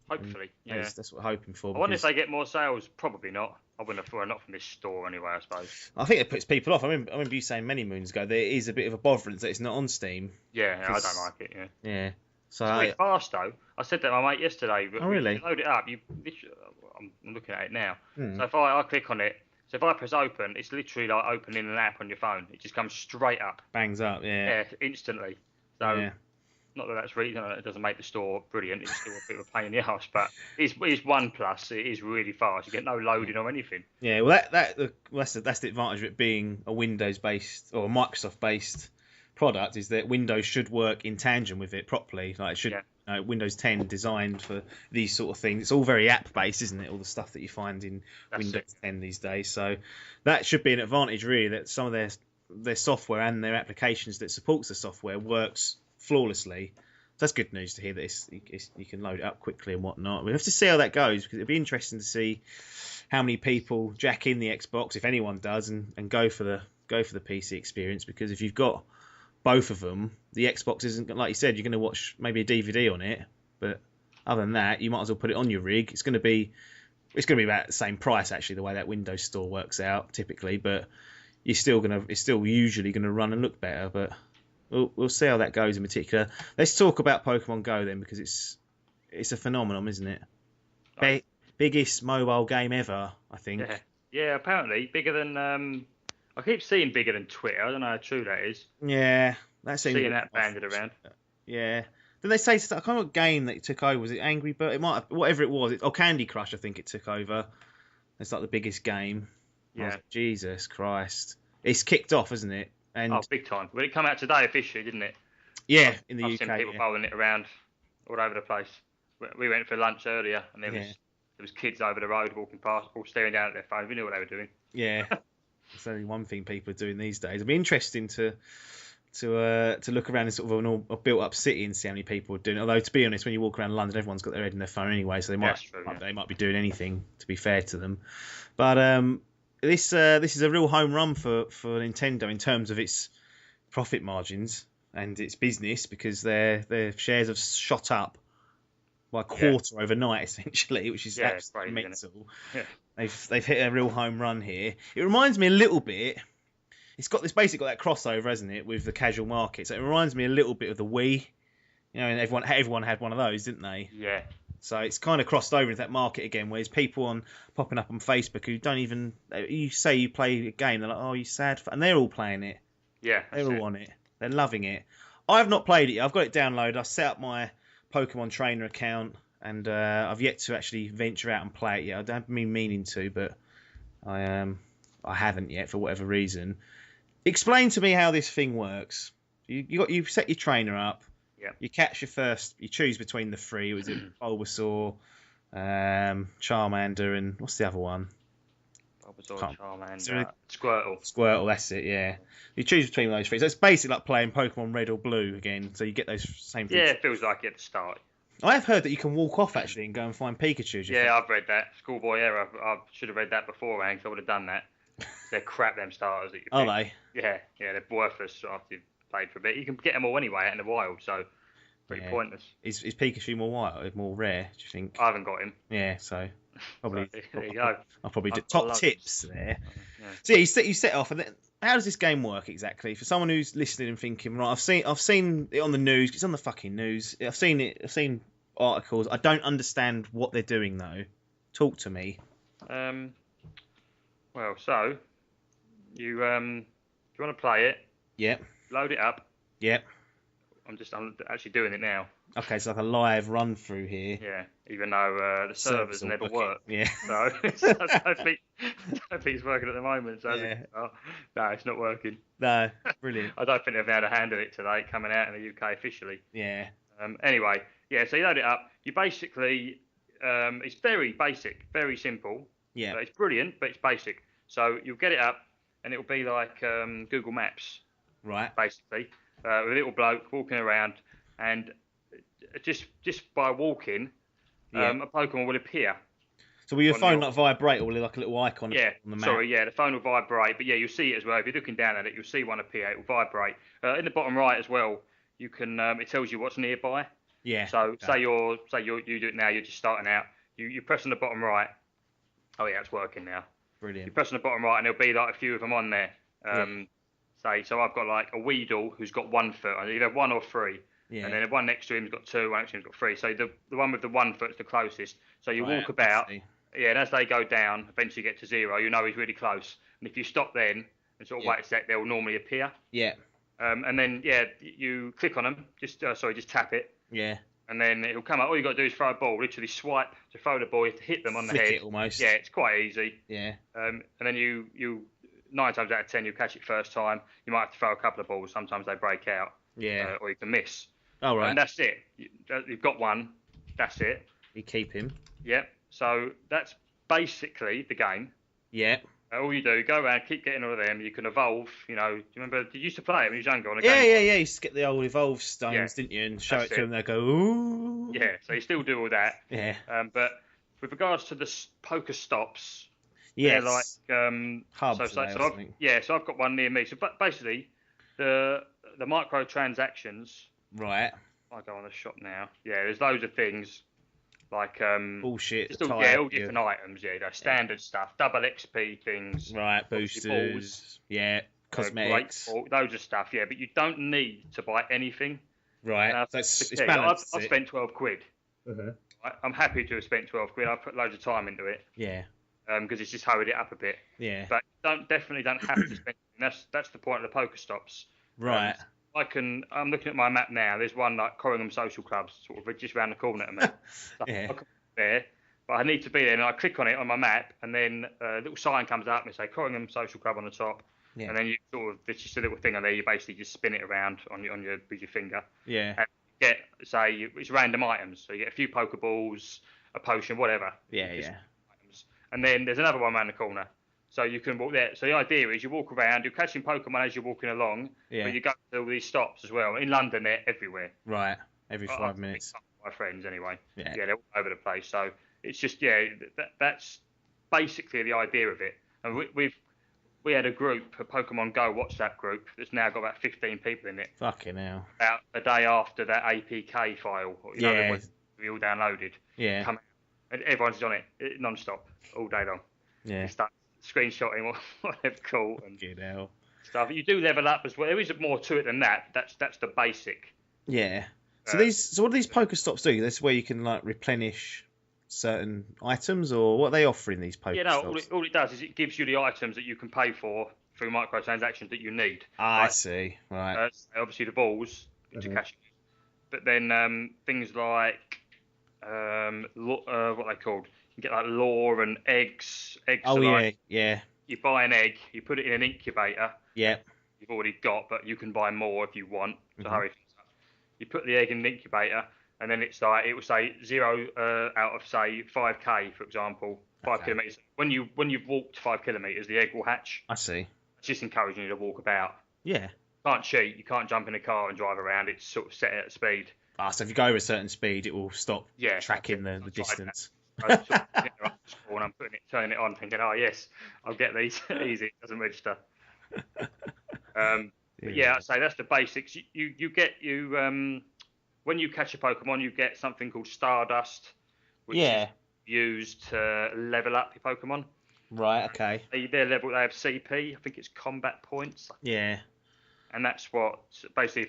S2: Hopefully, yeah.
S1: That's what we're hoping for.
S2: I wonder if they get more sales. Probably not. I wouldn't have thought not from this store anyway, I suppose.
S1: I think it puts people off. I remember you saying many moons ago there is a bit of a botherance that it's not on Steam.
S2: Yeah, I don't like it. Yeah.
S1: Yeah. So
S2: it's pretty fast though. I said that to my mate yesterday.
S1: Oh really?
S2: You load it up. I'm looking at it now. So if I click on it, so if I press open, it's literally like opening an app on your phone. It just comes straight up.
S1: Bangs up. Yeah.
S2: Yeah, instantly. So. Not that that's reason it doesn't make the store brilliant. It's still a bit of a pain in the arse, but it's one plus. It is really fast. You get no loading or anything.
S1: Yeah, well that's the advantage of it being a Windows based or a Microsoft based product is that Windows should work in tandem with it properly. Like it should. Windows 10 designed for these sort of things. It's all very app based, isn't it? All the stuff that you find in Windows 10 these days. So that should be an advantage really. That some of their software and their applications that supports the software works flawlessly. So that's good news to hear that you can load it up quickly and whatnot. We have to see how that goes because it'll be interesting to see how many people jack in the Xbox, if anyone does, and go for the PC experience. Because if you've got both of them, the Xbox isn't, like you said, you're going to watch maybe a DVD on it, but other than that, you might as well put it on your rig. It's going to be about the same price actually, the way that Windows Store works out typically, but it's still usually going to run and look better, but. We'll see how that goes in particular. Let's talk about Pokémon GO then, because it's a phenomenon, isn't it? Biggest mobile game ever, I think.
S2: Yeah, apparently bigger than. I keep seeing bigger than Twitter. I don't know how true that is.
S1: Yeah, that's
S2: seeing that banded around.
S1: Yeah. Did they say I can't remember what game that it took over? Was it Angry Bird? It might have, whatever it was. Or Candy Crush, I think it took over. It's like the biggest game.
S2: Yeah.
S1: Jesus Christ, it's kicked off, isn't it? And
S2: big time. Well, it came out today officially, didn't it?
S1: Yeah, in the UK.
S2: I've seen people bowling it around all over the place. We went for lunch earlier, and there was kids over the road walking past, all staring down at their phones. We knew what they were doing. Yeah,
S1: it's only one thing people are doing these days. It'd be interesting to look around in sort of a built-up city and see how many people are doing it. Although, to be honest, when you walk around London, everyone's got their head in their phone anyway, so they might be doing anything, to be fair to them. But this is a real home run for Nintendo in terms of its profit margins and its business, because their shares have shot up by a quarter overnight, essentially, which is absolutely mental. Yeah. They've hit a real home run here. It reminds me a little bit. It's basically got that crossover, hasn't it, with the casual market. So it reminds me a little bit of the Wii. And everyone had one of those, didn't they?
S2: Yeah.
S1: So it's kind of crossed over into that market again, where there's people popping up on Facebook who don't even. You say you play a game, they're like, "Oh, you sad?" And they're all playing it.
S2: Yeah.
S1: They're all on it. They're loving it. I've not played it yet. I've got it downloaded. I set up my Pokemon Trainer account, and I've yet to actually venture out and play it yet. I don't have meaning to, but I haven't yet for whatever reason. Explain to me how this thing works. You set your trainer up.
S2: Yeah.
S1: You catch your first. You choose between the three. Was it Bulbasaur, Charmander, and what's the other one?
S2: Bulbasaur, Charmander, Squirtle.
S1: Squirtle, that's it. Yeah. You choose between those three. So it's basically like playing Pokemon Red or Blue again. So you get those same things.
S2: Yeah, it feels like it at the start.
S1: I have heard that you can walk off actually and go and find Pikachu.
S2: Yeah, I've read that. Schoolboy error. I should have read that beforehand, because I would have done that. They're crap, them starters that you pick.
S1: Are they?
S2: Yeah, they're worthless after you've played for a bit. You can get them all anyway out in the wild, so pretty pointless.
S1: Is Pikachu more wild, more rare, do you think?
S2: I haven't got him.
S1: Yeah, so probably.
S2: So, there you go.
S1: I'll probably do top tips there.
S2: Yeah.
S1: So yeah, you set off, and then how does this game work exactly? For someone who's listening and thinking, right, I've seen it on the news. It's on the fucking news. I've seen articles. I don't understand what they're doing though. Talk to me.
S2: Well, so you want to play it?
S1: Yep.
S2: Load it up.
S1: Yep.
S2: I'm actually doing it now.
S1: Okay, so like a live run through here.
S2: Yeah, even though the servers never work.
S1: Yeah.
S2: So I don't think it's working at the moment. So
S1: Yeah.
S2: No, it's not working.
S1: No, brilliant.
S2: I don't think they've had a hand in it today, coming out in the UK officially.
S1: Yeah.
S2: Anyway, yeah, so you load it up. You basically, it's very basic, very simple.
S1: Yeah.
S2: It's brilliant, but it's basic. So you'll get it up, and it'll be like Google Maps,
S1: Right.
S2: basically, with a little bloke walking around, and just by walking, a Pokemon will appear.
S1: So will your phone not vibrate, or will it like a little icon on the map?
S2: Sorry, the phone will vibrate, but yeah, you'll see it as well. If you're looking down at it, you'll see one appear. It will vibrate. In the bottom right as well, you can. It tells you what's nearby.
S1: Yeah.
S2: So say you do it now. You're just starting out. You press on the bottom right. Oh yeah, it's working now.
S1: Brilliant.
S2: You press on the bottom right, and there'll be like a few of them on there. So I've got like a Weedle who's got 1 foot, either 1 or 3.
S1: Yeah.
S2: And then the one next to him's got 2, one next to him's got 3. So the one with the 1 foot's the closest. So you walk about, and as they go down, eventually get to 0, you know he's really close. And if you stop then and sort of wait a sec, they'll normally appear.
S1: Yeah.
S2: And then you click on them, just tap it.
S1: Yeah.
S2: And then it'll come up. All you got to do is throw a ball. Literally swipe to throw the ball. You have to hit them on the head.
S1: It almost.
S2: Yeah, it's quite easy.
S1: Yeah.
S2: And then you 9 times out of 10 you catch it first time. You might have to throw a couple of balls. Sometimes they break out.
S1: Yeah.
S2: Or you can miss.
S1: Oh, right.
S2: And that's it. You've got one. That's it.
S1: You keep him.
S2: Yep. So that's basically the game.
S1: Yeah.
S2: All you do, go around, keep getting all of them. You can evolve. Do you remember? Did you used to play it when you was younger on a game?
S1: Yeah. You used to get the old evolve stones, didn't you? And show it to them. They go, ooh.
S2: Yeah. So you still do all that.
S1: Yeah.
S2: But with regards to the poker stops,
S1: yes.
S2: they're like
S1: hubs.
S2: So I've got one near me. So basically, the microtransactions.
S1: Right.
S2: I go on the shop now. Yeah, there's loads of things. Like
S1: bullshit.
S2: All different items. Yeah, standard stuff, double XP things.
S1: Right, boosters. Balls, cosmetics.
S2: Loads of stuff. Yeah, but you don't need to buy anything.
S1: Right. So it's balanced.
S2: I've spent 12 quid.
S1: Uh-huh.
S2: I'm happy to have spent 12 quid. I've put loads of time into it.
S1: Yeah.
S2: Because it's just hurried it up a bit.
S1: Yeah.
S2: But definitely don't have to spend. That's the point of the Pokestops.
S1: Right.
S2: I'm looking at my map now. There's one like Corringham Social Clubs, sort of just round the corner to me. I can be there, but I need to be there. And I click on it on my map, and then a little sign comes up and say Corringham Social Club on the top. Yeah. And then you there's just a little thing on there. You basically just spin it around with your finger.
S1: Yeah.
S2: And you get it's random items. So you get a few Pokeballs, a potion, whatever.
S1: Yeah.
S2: Items. And then there's another one around the corner. So you can walk there. So the idea is you walk around, you're catching Pokemon as you're walking along, but you go to all these stops as well. In London, they're everywhere.
S1: Every 5 minutes.
S2: My friends, anyway.
S1: Yeah,
S2: they're all over the place. So it's just that's basically the idea of it. And we had a group, a Pokemon GO WhatsApp group that's now got about 15 people in it.
S1: Fucking hell.
S2: About a day after that APK file, we all downloaded.
S1: Yeah.
S2: Come out, and everyone's on it non-stop all day long.
S1: Yeah.
S2: Screenshotting what they've caught and
S1: stuff.
S2: You do level up as well. There is more to it than that. That's the basic.
S1: Yeah. So what do these Pokestops do? That's where you can like replenish certain items, or what are they offering these Pokestops?
S2: Yeah, no. All it does is it gives you the items that you can pay for through microtransactions that you need.
S1: I see. Right.
S2: Obviously the balls. to catch. But then things like what they called, you get like lure and eggs.
S1: Oh yeah,
S2: like,
S1: yeah.
S2: You buy an egg, you put it in an incubator.
S1: Yeah.
S2: You've already got, but you can buy more if you want to hurry things up. You put the egg in the incubator, and then it's like it will say 0 out of say 5k, for example, 5 kilometers. When you've walked 5 kilometers, the egg will hatch.
S1: I see.
S2: It's just encouraging you to walk about.
S1: Yeah.
S2: You can't cheat. You can't jump in a car and drive around. It's sort of set at speed.
S1: So if you go over a certain speed, it will stop tracking the distance.
S2: I sort of get up to school and I'm turning it on, thinking, oh yes, I'll get these easy. It doesn't register. But yeah, I'd say that's the basics. You get when you catch a Pokemon, you get something called Stardust, which is used to level up your Pokemon.
S1: Right. Okay.
S2: Their level, they have CP. I think it's combat points.
S1: Yeah. And
S2: that's what basically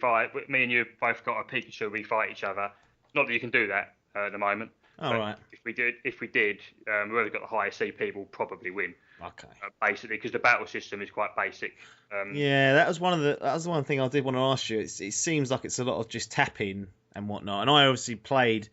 S2: me and you both got a Pikachu, we fight each other. Not that you can do that at the moment.
S1: All right.
S2: If we did, whoever got the highest CP will probably win.
S1: Okay.
S2: Basically, because the battle system is quite basic.
S1: That was one thing I did want to ask you. It seems like it's a lot of just tapping and whatnot. And I obviously played.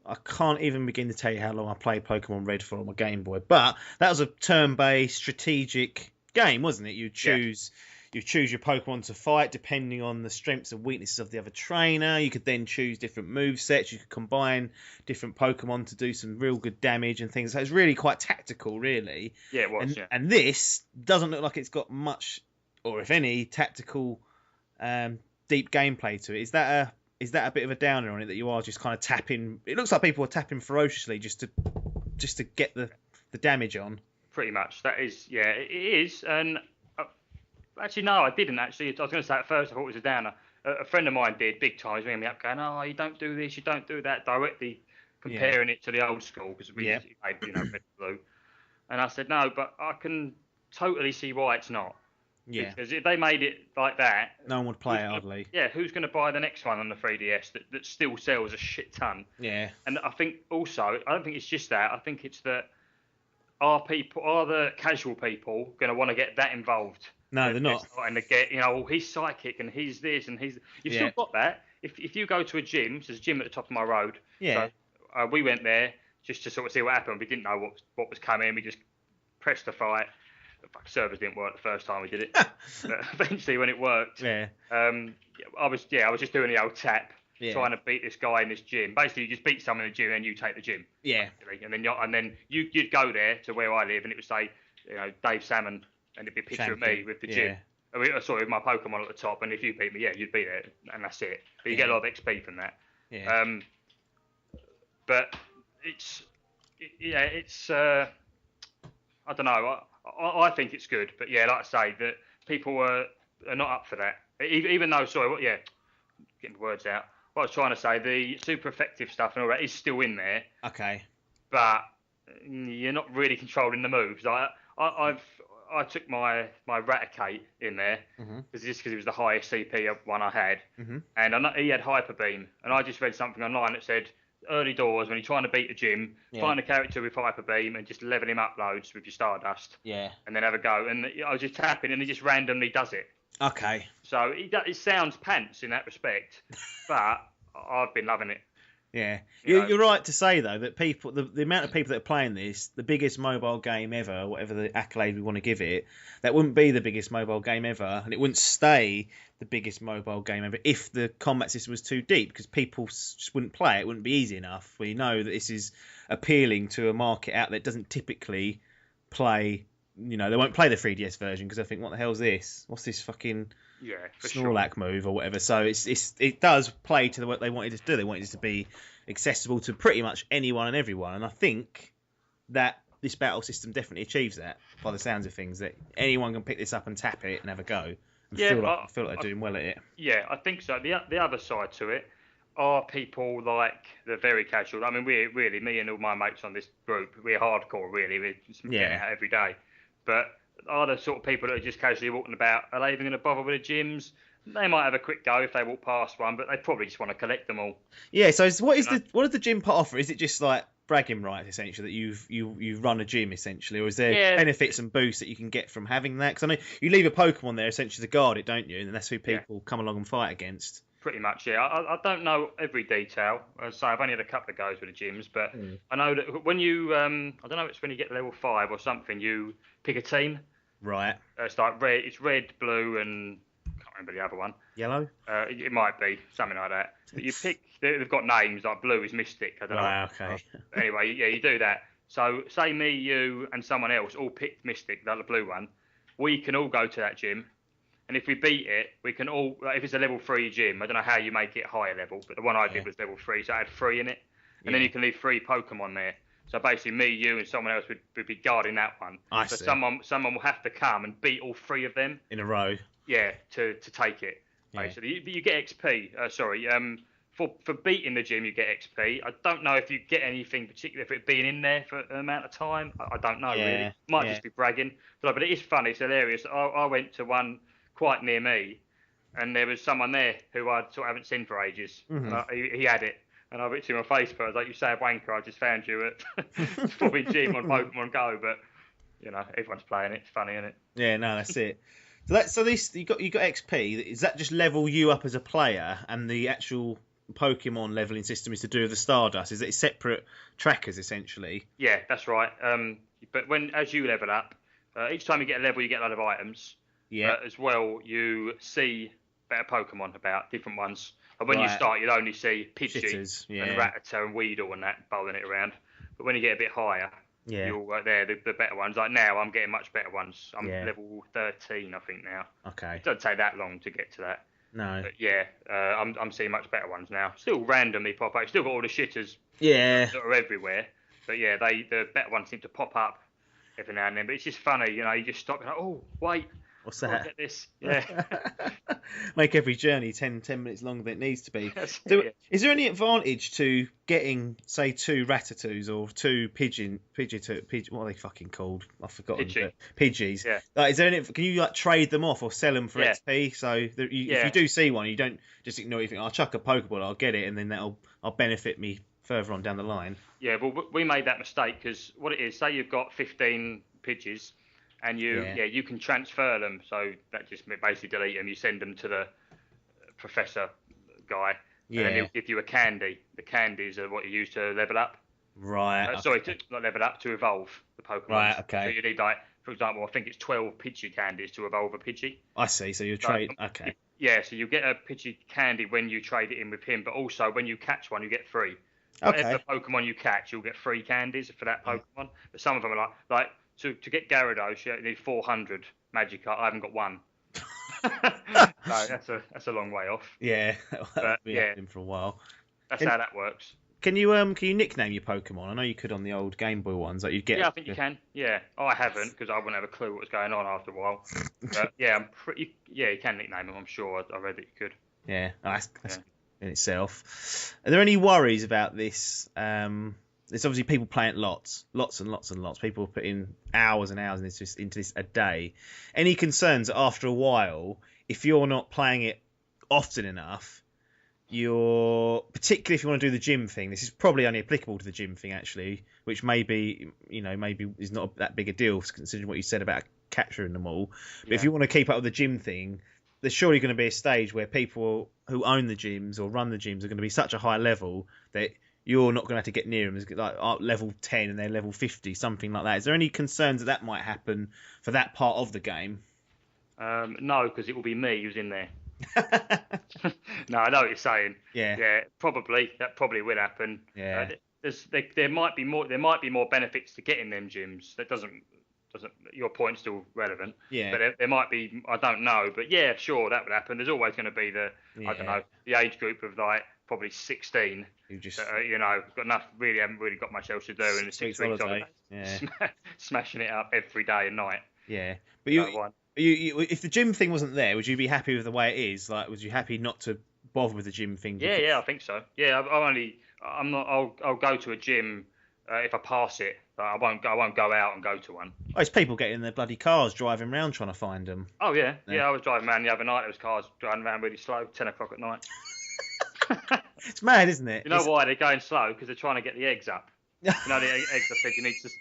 S1: I can't even begin to tell you how long I played Pokemon Red for on my Game Boy. But that was a turn-based strategic game, wasn't it? You choose your Pokemon to fight depending on the strengths and weaknesses of the other trainer. You could then choose different movesets. You could combine different Pokemon to do some real good damage and things. So it's really quite tactical, really.
S2: Yeah, it was.
S1: And this doesn't look like it's got much, or if any, tactical, deep gameplay to it. Is that a bit of a downer on it, that you are just kind of tapping? It looks like people are tapping ferociously just to get the damage on.
S2: Pretty much. That is, it is. And actually, no, I didn't actually. I was going to say at first I thought it was a downer. A friend of mine did, big time. He was ringing me up going, oh, you don't do this, you don't do that, directly comparing it to the old school, because we played, red and blue. And I said, no, but I can totally see why it's not. Yeah. Because if they made it like that,
S1: no one would play it hardly.
S2: Yeah, who's going to buy the next one on the 3DS that still sells a shit ton?
S1: Yeah.
S2: And I think also, I don't think it's just that. I think it's that are the casual people going to want to get that involved?
S1: No, they're not.
S2: And to get, he's psychic and he's this and he's. You've still got that. If you go to a gym, there's a gym at the top of my road.
S1: Yeah.
S2: So, we went there just to sort of see what happened. We didn't know what was coming. We just pressed the fight. The servers didn't work the first time we did it. But eventually, when it worked, I was just doing the old tap, trying to beat this guy in this gym. Basically, you just beat someone in the gym and you take the gym.
S1: Yeah.
S2: And then you'd go there to where I live and it would say, Dave Salmon, and it'd be a picture of me with the gym. Sorry, with my Pokemon at the top, and if you beat me, you'd be there, and that's it. But you get a lot of XP from that.
S1: Yeah.
S2: But it's I don't know. I think it's good, but like I say, that people are not up for that. Even though, getting the words out. What I was trying to say, the super effective stuff and all that is still in there.
S1: Okay.
S2: But you're not really controlling the moves. I took my Raticate in there because it was the highest CP one I had, and he had Hyper Beam, and I just read something online that said early doors when you're trying to beat the gym, find a character with Hyper Beam and just level him up loads with your Stardust, and then have a go. And I was just tapping, and he just randomly does it.
S1: Okay.
S2: So it sounds pants in that respect, but I've been loving it.
S1: Yeah, you're right to say though that people, the amount of people that are playing this, the biggest mobile game ever, whatever the accolade we want to give it, that wouldn't be the biggest mobile game ever, and it wouldn't stay the biggest mobile game ever if the combat system was too deep, because people just wouldn't play it. It wouldn't be easy enough. We know that this is appealing to a market out that doesn't typically play. They won't play the 3DS version because they think, what the hell's this? What's this fucking Snorlax move or whatever? So it does play to what they wanted it to do. They wanted it to be accessible to pretty much anyone and everyone, and I think that this battle system definitely achieves that by the sounds of things, that anyone can pick this up and tap it and have a go and feel like they're doing well at it. Yeah,
S2: I think so. The other side to it are people like the very casual. I mean, we're really, me and all my mates on this group, we're hardcore really. We're getting out every day. But are the sort of people that are just casually walking about, are they even going to bother with the gyms? They might have a quick go if they walk past one, but they probably just want to collect them all.
S1: Yeah, so what does the gym offer? Is it just like bragging rights, essentially, that you've run a gym, essentially? Or is there benefits and boosts that you can get from having that? Because I know you leave a Pokemon there, essentially, to guard it, don't you? And that's who people come along and fight against.
S2: pretty much, yeah. I don't know every detail, so I've only had a couple of goes with the gyms, but I know that when you, I don't know, it's when you get to level 5 or something, you pick a team.
S1: Right.
S2: It's like red, it's red, blue, and I can't remember the other one.
S1: Yellow?
S2: It might be something like that. But you pick, they've got names, like blue is Mystic, I don't know.
S1: Right, okay.
S2: Anyway, yeah, you do that. So say me, you, and someone else all picked Mystic, like the blue one. We can all go to that gym. And if we beat it, we can all, like, if it's a level 3 gym, I don't know how you make it higher level, but the one I did was level 3, so I had 3 in it. And then you can leave 3 Pokemon there. So basically me, you, and someone else would be guarding that one.
S1: I
S2: so
S1: see.
S2: someone will have to come and beat all 3 of them.
S1: In a row.
S2: Yeah, to take it.
S1: Yeah.
S2: Basically, you get XP. For beating the gym, you get XP. I don't know if you get anything particular for it being in there for an amount of time. I don't know really. Might just be bragging. But it is funny. It's hilarious. I went to one quite near me, and there was someone there who I sort of haven't seen for ages.
S1: Mm-hmm.
S2: And he had it, and I went to him on Facebook. I was like, "You say a wanker? I just found you at Bobby Gym on Pokemon Go." But you know, everyone's playing it. It's funny, isn't it?
S1: Yeah, no, that's it. So this you got XP. Is that just level you up as a player, and the actual Pokemon leveling system is to do with the Stardust? Is it separate trackers essentially?
S2: Yeah, that's right. But as you level up, each time you get a level, you get a lot of items.
S1: Yeah.
S2: As well, you see better Pokemon about different ones. And when you start, you'll only see Pidgey and Rattata and Weedle and that bowling it around. But when you get a bit higher, you'll the better ones. Like now, I'm getting much better ones. I'm level 13, I think now.
S1: Okay.
S2: It doesn't take that long to get to that.
S1: No.
S2: But yeah, I'm seeing much better ones now. Still randomly pop up. Still got all the shitters.
S1: Yeah.
S2: That are everywhere. But yeah, the better ones seem to pop up every now and then. But it's just funny, you know. You just stop and like, oh wait.
S1: What's that?
S2: Get this. Yeah.
S1: Make every journey 10 minutes longer than it needs to be. Is there any advantage to getting, say, 2 Rattatas or 2 Pidgey, what are they fucking called? I've forgotten. Pidgeys. Yeah. Like, is there any? Can you like trade them off or sell them for XP? So if you do see one, you don't just ignore it. You think, I'll chuck a Pokeball, I'll get it, and then I'll benefit me further on down the line.
S2: Yeah, well, we made that mistake because what it is, say you've got 15 Pidgeys. And you can transfer them, so that just basically delete them. You send them to the professor guy, and then he'll give you a candy. The candies are what you use to level up.
S1: Right.
S2: Sorry, not level up, to evolve the Pokemon.
S1: Right. Okay.
S2: So you need, like, for example, I think it's 12 Pidgey candies to evolve a Pidgey.
S1: I see. So you trade. Okay.
S2: Yeah. So you get a Pidgey candy when you trade it in with him, but also when you catch one, you get 3.
S1: Okay.
S2: Whatever Pokemon you catch, you'll get 3 candies for that Pokemon. But some of them are like. To get Gyarados, you need 400 Magikarp. I haven't got 1. So that's a long way off.
S1: Yeah, that'll be happening for a while.
S2: That's how that works.
S1: Can you nickname your Pokemon? I know you could on the old Game Boy ones. Like you get.
S2: Yeah, I think you can. Yeah, I haven't because I wouldn't have a clue what was going on after a while. But yeah, you can nickname them. I'm sure I read that you could.
S1: Yeah, that's in itself. Are there any worries about this? There's obviously people playing lots and lots. People put in hours and hours into this a day. Any concerns that after a while, if you're not playing it often enough, particularly if you want to do the gym thing, this is probably only applicable to the gym thing actually, which maybe is not that big a deal considering what you said about capturing them all. But if you want to keep up with the gym thing, there's surely going to be a stage where people who own the gyms or run the gyms are going to be such a high level that you're not going to have to get near them. It's like level 10 and they're level 50, something like that. Is there any concerns that might happen for that part of the game?
S2: No, because it will be me who's in there. No, I know what you're saying. Yeah, probably that probably will happen.
S1: Yeah.
S2: There might be more benefits to getting them gyms. That doesn't your point's still relevant.
S1: Yeah.
S2: But there might be, I don't know, but yeah, sure, that would happen. There's always going to be the age group of like probably 16 who just haven't really got much else to do in the 6 weeks holiday. Smashing it up every day and night.
S1: Yeah, but you, if the gym thing wasn't there, would you be happy with the way it is? Like, was you happy not to bother with the gym thing?
S2: Yeah, I think so. Yeah, I'll go to a gym if I pass it. But I won't go out and go to one.
S1: Oh, it's people getting in their bloody cars driving around trying to find them.
S2: Oh yeah. I was driving around the other night. There was cars driving around really slow, 10 o'clock at night.
S1: It's mad, isn't it?
S2: You know why they're going slow? Because they're trying to get the eggs up. You know, the eggs I said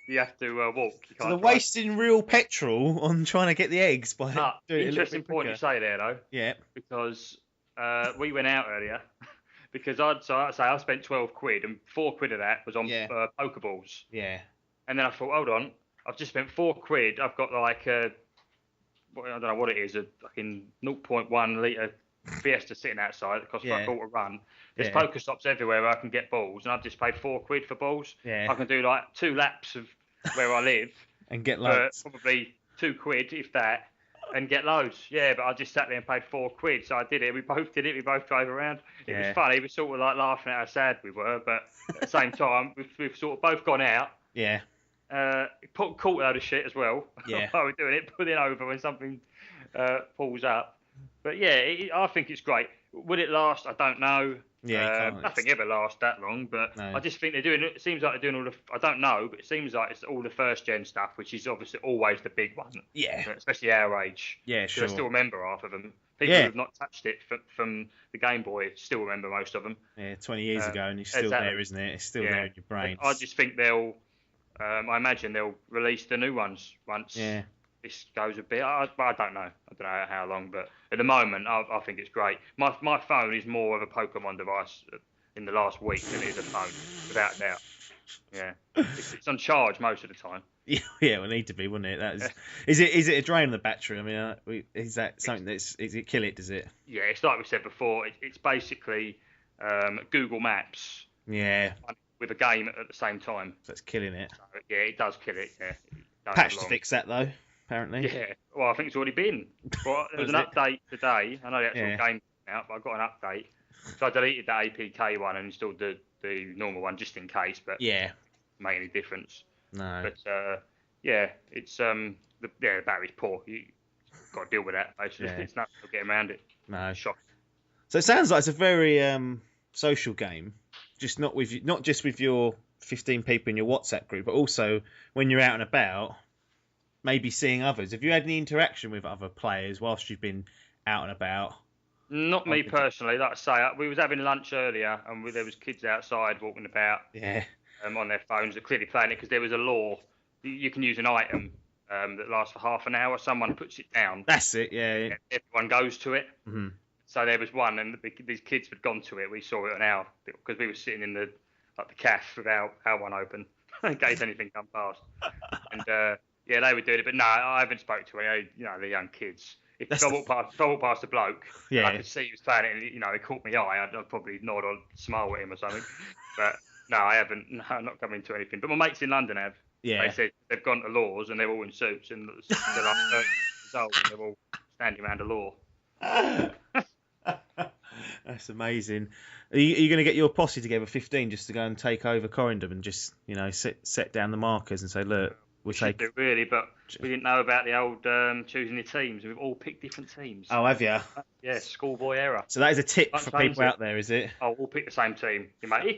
S2: you have to walk.
S1: So they're wasting real petrol on trying to get the eggs by doing
S2: interesting point you say there, though.
S1: Yeah.
S2: Because we went out earlier because I spent 12 quid and 4 quid of that was on Pokeballs.
S1: Yeah.
S2: And then I thought, hold on, I've just spent 4 quid. I've got like I don't know what it is, a fucking 0.1 litre Fiesta sitting outside that costs fuck all to run. There's Pokestops everywhere where I can get balls, and I've just paid 4 quid for balls.
S1: Yeah.
S2: I can do like 2 laps of where I live
S1: and get loads.
S2: Probably 2 quid, if that, and get loads. Yeah, but I just sat there and paid 4 quid, so I did it. We both did it. We both drove around. It was funny. We sort of like laughing at how sad we were, but at the same time, we've sort of both gone out.
S1: Yeah.
S2: Caught a load of shit as well.
S1: Yeah.
S2: While we're doing it, pulling over when something pulls up. But yeah, I think it's great. Would it last? I don't know.
S1: Yeah,
S2: nothing ever lasts that long, but no. I just think they're doing it. It seems like they're doing all the. I don't know, but it seems like it's all the first gen stuff, which is obviously always the big one.
S1: Yeah.
S2: Especially our age.
S1: Yeah, sure.
S2: I still remember half of them. People who've not touched it from the Game Boy still remember most of them.
S1: Yeah, 20 years ago, and it's still there, isn't it? It's still there in your brain.
S2: I just think they'll. I imagine they'll release the new ones once. Yeah. This goes a bit. I don't know. I don't know how long, but at the moment, I think it's great. My phone is more of a Pokemon device in the last week than it is a phone, without doubt. Yeah, it's on charge most of the time.
S1: Yeah, it would need to be, wouldn't it? Is it a drain on the battery? I mean, is that something is it kill it? Does it?
S2: Yeah, it's like we said before. It's basically Google Maps.
S1: Yeah.
S2: With a game at the same time.
S1: So it's killing it.
S2: So, yeah, it does kill it. Yeah.
S1: Patch to fix that though. Apparently.
S2: Yeah, well, I think it's already been. Well, there was an update today. I know the actual game came out, but I got an update. So I deleted the APK one and installed the normal one just in case, but make any difference.
S1: No.
S2: But yeah, it's the battery's poor. You got to deal with that. Basically, it's not getting around it.
S1: No.
S2: Shock.
S1: So it sounds like it's a very social game, not just with your 15 people in your WhatsApp group, but also when you're out and about. Maybe seeing others. Have you had any interaction with other players whilst you've been out and about?
S2: Not me personally. Like I say, we was having lunch earlier, and there was kids outside walking about.
S1: Yeah.
S2: On their phones, they're clearly playing it because there was a law. You can use an item that lasts for half an hour. Someone puts it down.
S1: That's it. Yeah.
S2: Everyone goes to it.
S1: Mm-hmm.
S2: So there was one, and these kids had gone to it. We saw it on our because we were sitting in the cafe with our one open in case anything come past. And yeah, they were doing it, but no, I haven't spoken to any, the young kids. If I walked past a bloke, I could see he was playing it, and he caught my eye, I'd probably nod or smile at him or something. But no, I haven't. No, I'm not coming to anything. But my mates in London have. Yeah. They said they've gone to laws and they're all in suits and they're like 30 years old and they're all standing around a law.
S1: That's amazing. Are you going to get your posse together, 15, just to go and take over Corrindum and just set down the markers and say, look.
S2: We should do really, but we didn't know about the old choosing the teams. We've all picked different teams.
S1: Oh, have you?
S2: Yeah, schoolboy error.
S1: So that is a tip for people out there, is it?
S2: Oh, we'll pick the same team.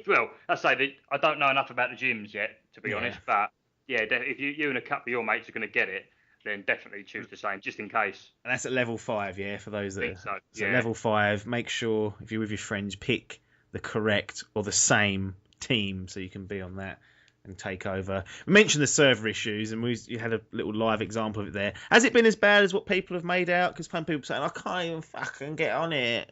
S2: Well, I say I don't know enough about the gyms yet, to be honest, but yeah, if you and a couple of your mates are going to get it, then definitely choose the same, just in case.
S1: And that's at level 5, for those that
S2: are.
S1: So level 5, make sure, if you're with your friends, pick the correct or the same team so you can be on that. And take over. We mentioned the server issues, and you had a little live example of it there. Has it been as bad as what people have made out? Because some people saying, I can't even fucking get on it.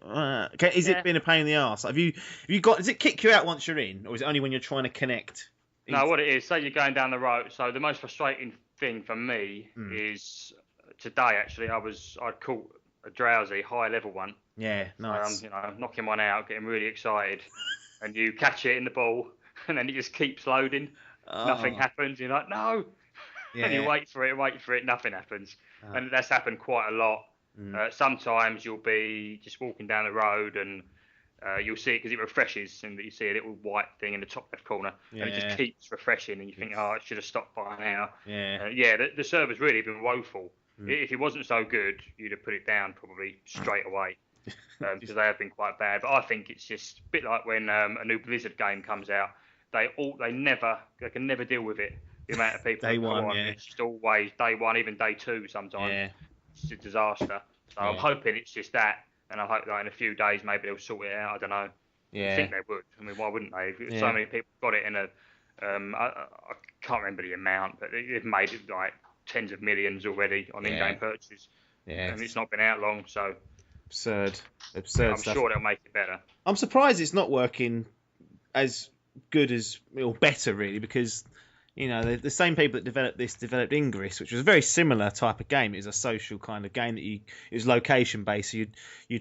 S1: Is it been a pain in the arse? Have you got? Does it kick you out once you're in, or is it only when you're trying to connect?
S2: No, what it is. Say you're going down the road. So the most frustrating thing for me is today. Actually, I caught a drowsy high level one.
S1: Yeah, nice.
S2: So knocking one out, getting really excited, and you catch it in the ball. And then it just keeps loading. Nothing happens. You're like, no. Yeah. And you wait for it, nothing happens. And that's happened quite a lot. Sometimes you'll be just walking down the road and you'll see it because it refreshes and you see a little white thing in the top left corner. Yeah. And it just keeps refreshing and you think, it should have stopped by now.
S1: Yeah.
S2: The server's really been woeful. If it wasn't so good, you'd have put it down probably straight away. Because they have been quite bad. But I think it's just a bit like when a new Blizzard game comes out. They can never deal with it. The amount of people
S1: day one,
S2: it's just always day one, even day two sometimes. Yeah. It's a disaster. So I'm hoping it's just that, and I hope that in a few days maybe they'll sort it out. I don't know.
S1: Yeah.
S2: I think they would. I mean, why wouldn't they? So many people got it in a. I can't remember the amount, but they've made it like tens of millions already on in-game purchases.
S1: Yeah.
S2: And it's not been out long, so.
S1: Absurd. absurd
S2: I'm
S1: stuff.
S2: sure they'll make it better.
S1: I'm surprised it's not working as good as, or better really, because the same people that developed Ingress, which was a very similar type of game. It was a social kind of game it was location based.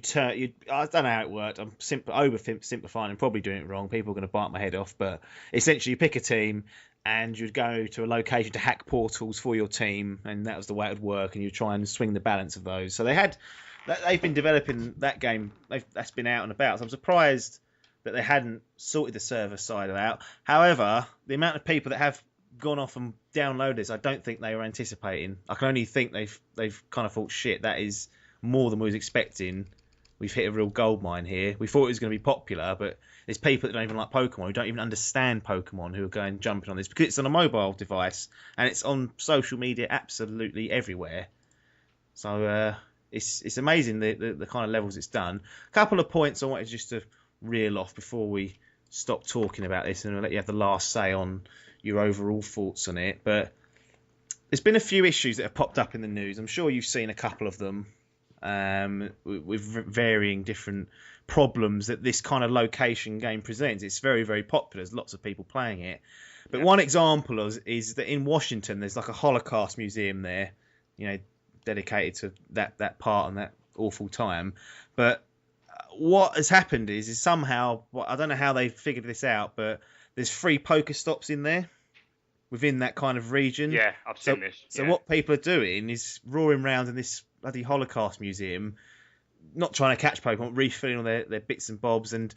S1: So I don't know how it worked. I'm oversimplifying and probably doing it wrong. People are going to bite my head off, but essentially you pick a team and you'd go to a location to hack portals for your team, and that was the way it would work. And you try and swing the balance of those. So they've been developing that game. That's been out and about. So I'm surprised that they hadn't sorted the server side of that. However, the amount of people that have gone off and downloaded this, I don't think they were anticipating. I can only think they've kind of thought, shit, that is more than we was expecting. We've hit a real gold mine here. We thought it was going to be popular, but there's people that don't even like Pokemon, who don't even understand Pokemon, who are going jumping on this because it's on a mobile device and it's on social media absolutely everywhere. So it's amazing the kind of levels it's done. A couple of points I wanted just to reel off before we stop talking about this, and I'll let you have the last say on your overall thoughts on it. But there's been a few issues that have popped up in the news. I'm sure you've seen a couple of them, with varying different problems that this kind of location game presents. It's very, very popular. There's lots of people playing it. But one example is that in Washington, there's like a Holocaust museum there, dedicated to that part and that awful time. But what has happened is somehow, I don't know how they figured this out, but there's 3 Pokestops in there within that kind of region.
S2: Yeah, I've seen this.
S1: So what people are doing is roaring around in this bloody Holocaust museum, not trying to catch Pokemon, refilling all their bits and bobs. And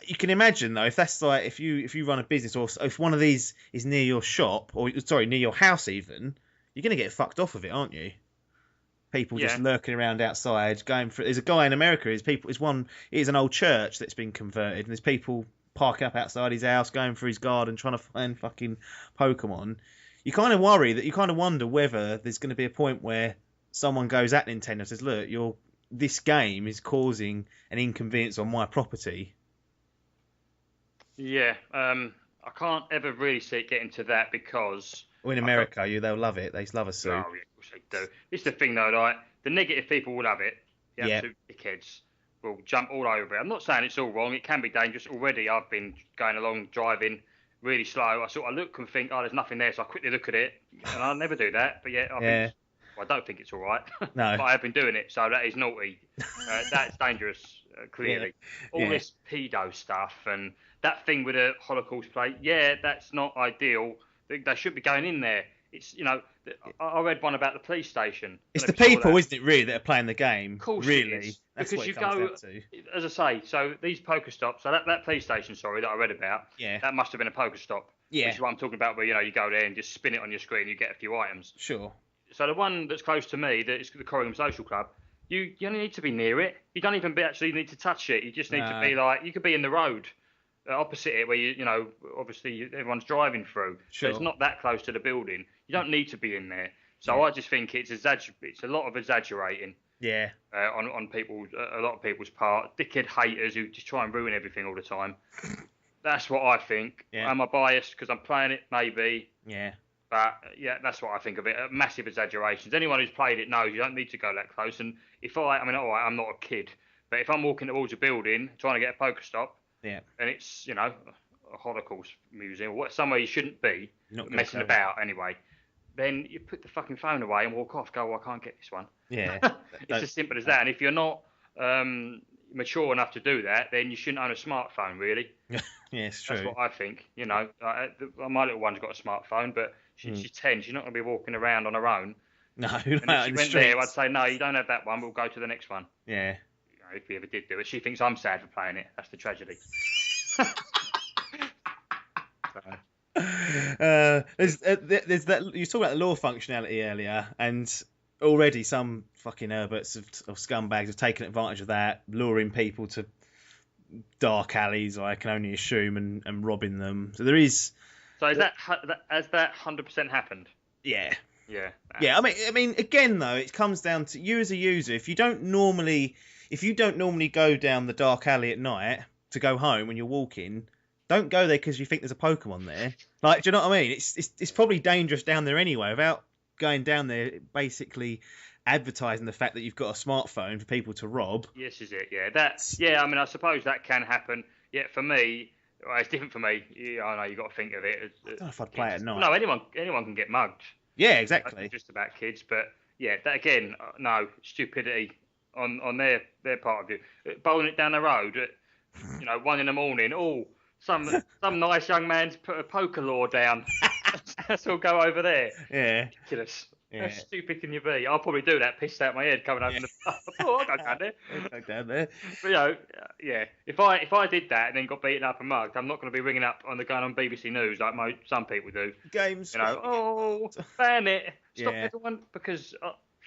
S1: you can imagine though, if that's like if you run a business, or if one of these is near your shop, or sorry, near your house even, you're gonna get fucked off of it, aren't you? People just lurking around outside, going for. There's a guy in America. It's an old church that's been converted, and there's people parking up outside his house, going through his garden, trying to find fucking Pokemon. You kind of worry that you kind of wonder whether there's going to be a point where someone goes at Nintendo and says, "Look, this game is causing an inconvenience on my property."
S2: Yeah, I can't ever really see it getting to that because.
S1: Well, in America, they'll love it. They love us.
S2: Oh, yeah, of course they do. It's the thing though, like the negative people will love it. The absolute dickheads will jump all over it. I'm not saying it's all wrong. It can be dangerous. Already, I've been going along driving really slow. I sort of look and think, oh, there's nothing there, so I quickly look at it, and I never do that. But I don't think it's all right.
S1: No,
S2: but I have been doing it, so that is naughty. That's dangerous. Clearly, all this pedo stuff and that thing with a Holocaust plate. Yeah, that's not ideal. They should be going in there. It's I read one about the police station.
S1: It's the people, isn't it, really, that are playing the game?
S2: Of course,
S1: really. That's
S2: because
S1: what
S2: you
S1: it comes
S2: go,
S1: down to.
S2: as I say, so these Pokestops, so that police station, that I read about, that must have been a Pokestop.
S1: Yeah.
S2: Which is what I'm talking about, where you go there and just spin it on your screen, you get a few items.
S1: Sure.
S2: So the one that's close to me, that is the Corrigan Social Club, you only need to be near it. You don't even actually need to touch it. You just need to be you could be in the road. Opposite it, where obviously everyone's driving through, so it's not that close to the building. You don't need to be in there. So I just think it's a lot of exaggerating.
S1: Yeah.
S2: On a lot of people's part, dickhead haters who just try and ruin everything all the time. That's what I think.
S1: Yeah.
S2: Am I biased because I'm playing it? Maybe.
S1: Yeah.
S2: But that's what I think of it. Massive exaggerations. Anyone who's played it knows you don't need to go that close. And if all right, I'm not a kid, but if I'm walking towards a building trying to get a Pokestop.
S1: Yeah.
S2: And it's, a Holocaust museum, or somewhere you shouldn't be messing about anyway, then you put the fucking phone away and walk off. Go, I can't get this one.
S1: Yeah.
S2: It's as simple as that. And if you're not mature enough to do that, then you shouldn't own a smartphone, really.
S1: Yeah, it's true.
S2: That's what I think. My little one's got a smartphone, but she's 10. She's not going to be walking around on her own.
S1: No,
S2: and if she went there, I'd say, no, you don't have that one. We'll go to the next one.
S1: Yeah.
S2: If we ever did do it, she thinks I'm sad for playing it. That's the tragedy.
S1: There's that you talked about the law functionality earlier, and already some fucking Herberts of scumbags have taken advantage of that, luring people to dark alleys, I can only assume, and robbing them. So there is.
S2: So has that 100% happened?
S1: Yeah.
S2: Yeah.
S1: Yeah. I mean, again though, it comes down to you as a user. If you don't normally go down the dark alley at night to go home when you're walking, don't go there because you think there's a Pokemon there. Like, do you know what I mean? It's probably dangerous down there anyway, without going down there basically advertising the fact that you've got a smartphone for people to rob.
S2: Yes, is it? Yeah, I mean, I suppose that can happen. Yet for me, well, it's different for me. Yeah, I know you got to think of it.
S1: I don't know if I'd play it at night.
S2: No, anyone can get mugged.
S1: Yeah, exactly.
S2: Not just about kids, but yeah, that again, no stupidity on their part of view. Bowling it down the road at 1 in the morning. Oh, some nice young man's put a poker law down. Let's all go over there.
S1: Yeah.
S2: Ridiculous.
S1: Yeah.
S2: How stupid can you be? I'll probably do that, pissed out my head coming home from the pub. Oh, I'll go down there.
S1: Go down there.
S2: But yeah. If I did that and then got beaten up and mugged, I'm not going to be ringing up going on BBC News like some people do.
S1: Games.
S2: Ban it. Stop
S1: Yeah.
S2: everyone. Because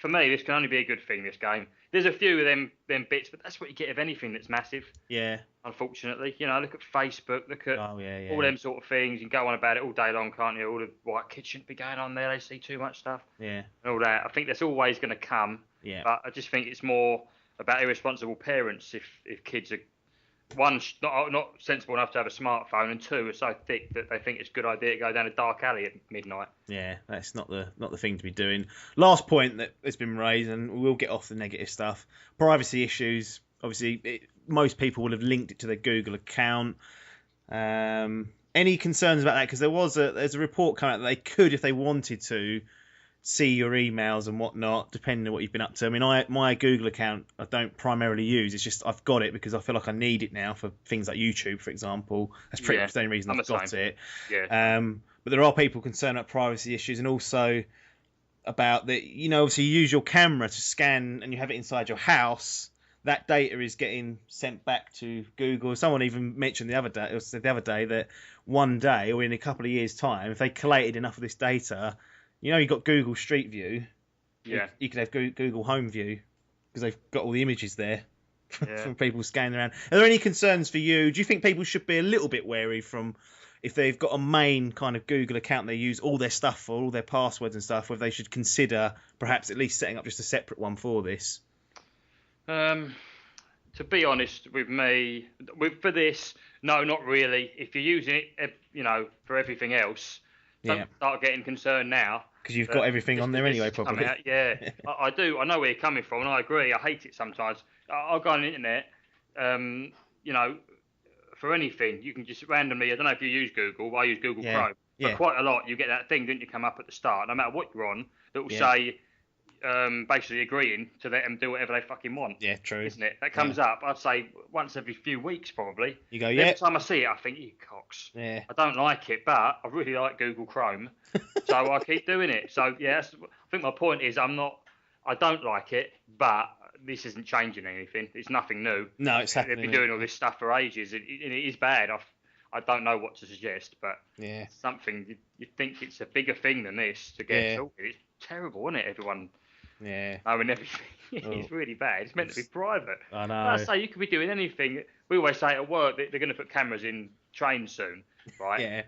S2: for me, this can only be a good thing. This game. There's a few of them bits, but that's what you get of anything that's massive.
S1: Yeah.
S2: Unfortunately, look at Facebook, look at
S1: all
S2: them sort of things. You can go on about it all day long, can't you? All the white kids shouldn't be going on there. They see too much stuff.
S1: Yeah.
S2: And all that. I think that's always going to come.
S1: Yeah.
S2: But I just think it's more about irresponsible parents if kids are one not sensible enough to have a smartphone, and two are so thick that they think it's a good idea to go down a dark alley at midnight.
S1: Yeah, that's not the thing to be doing. Last point that has been raised, and we'll get off the negative stuff. Privacy issues. Obviously, most people will have linked it to their Google account. Any concerns about that? Because there's a report coming out that they could, if they wanted to, see your emails and whatnot, depending on what you've been up to. I mean, my Google account I don't primarily use. It's just I've got it because I feel like I need it now for things like YouTube, for example. That's pretty much the only reason I've got it.
S2: Yeah.
S1: But there are people concerned about privacy issues, and also about the obviously you use your camera to scan and you have it inside your house. That data is getting sent back to Google. Someone even mentioned the other day that one day or in a couple of years' time, if they collated enough of this data, you've got Google Street View.
S2: Yeah.
S1: You could have Google Home View because they've got all the images there from people scanning around. Are there any concerns for you? Do you think people should be a little bit wary from if they've got a main kind of Google account they use all their stuff for, all their passwords and stuff, whether they should consider perhaps at least setting up just a separate one for this?
S2: To be honest with me, for this, no, not really. If you're using it, for everything else, don't start getting concerned now.
S1: Because you've got everything on there anyway, probably.
S2: Yeah, I do. I know where you're coming from, and I agree. I hate it sometimes. I'll go on the internet, for anything. You can just randomly, I don't know if you use Google, but I use Google Chrome. But quite a lot, you get that thing, didn't you, come up at the start, no matter what you're on, that will say, basically agreeing to let them do whatever they fucking want.
S1: Yeah, true.
S2: Isn't it? That comes up, I'd say, once every few weeks, probably.
S1: You go,
S2: Every time I see it, I think, you cocks.
S1: Yeah.
S2: I don't like it, but I really like Google Chrome, so I keep doing it. So, yeah, I think my point is I don't like it, but this isn't changing anything. It's nothing new.
S1: No, it's happening.
S2: They've been doing all this stuff for ages. It is bad. I don't know what to suggest, but something, you think it's a bigger thing than this to get sorted. It's terrible, isn't it, everyone?
S1: Yeah.
S2: Knowing everything. It's really bad. It's meant to be private.
S1: I know.
S2: I say you could be doing anything. We always say at work that they're going to put cameras in trains soon, right?
S1: Yeah.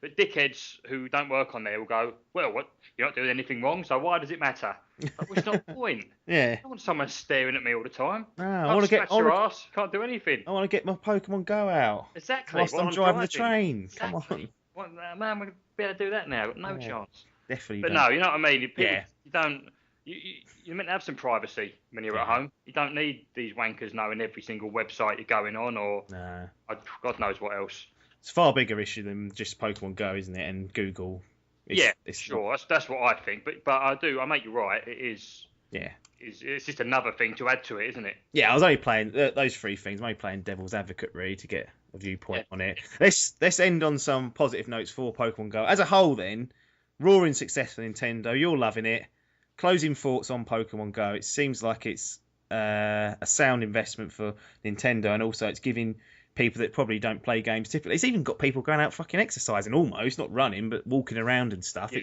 S2: But dickheads who don't work on there will go, well, what? You're not doing anything wrong, so why does it matter? Well, it's not the point.
S1: Yeah.
S2: I don't want someone staring at me all the time.
S1: No, I want to get
S2: your ass. Can't do anything.
S1: I want to get my Pokemon Go out.
S2: Exactly.
S1: Whilst I'm driving the train.
S2: Exactly.
S1: Come on.
S2: What, man, we're going to be able to do that now. Got no chance.
S1: Definitely.
S2: But no, you know what I mean. People, you don't. You're meant to have some privacy when you're at home. You don't need these wankers knowing every single website you're going on, or God knows what else.
S1: It's a far bigger issue than just Pokemon Go, isn't it? And Google.
S2: Sure. That's what I think. But I make you right. It is.
S1: Yeah.
S2: It's just another thing to add to it, isn't it?
S1: Yeah, I was only playing those three things. I'm only playing Devil's Advocate really to get a viewpoint on it. Let's end on some positive notes for Pokemon Go as a whole. Then, roaring success for Nintendo. You're loving it. Closing thoughts on Pokemon Go. It seems like it's a sound investment for Nintendo, and also it's giving people that probably don't play games typically. It's even got people going out fucking exercising, almost not running, but walking around and stuff. Yeah.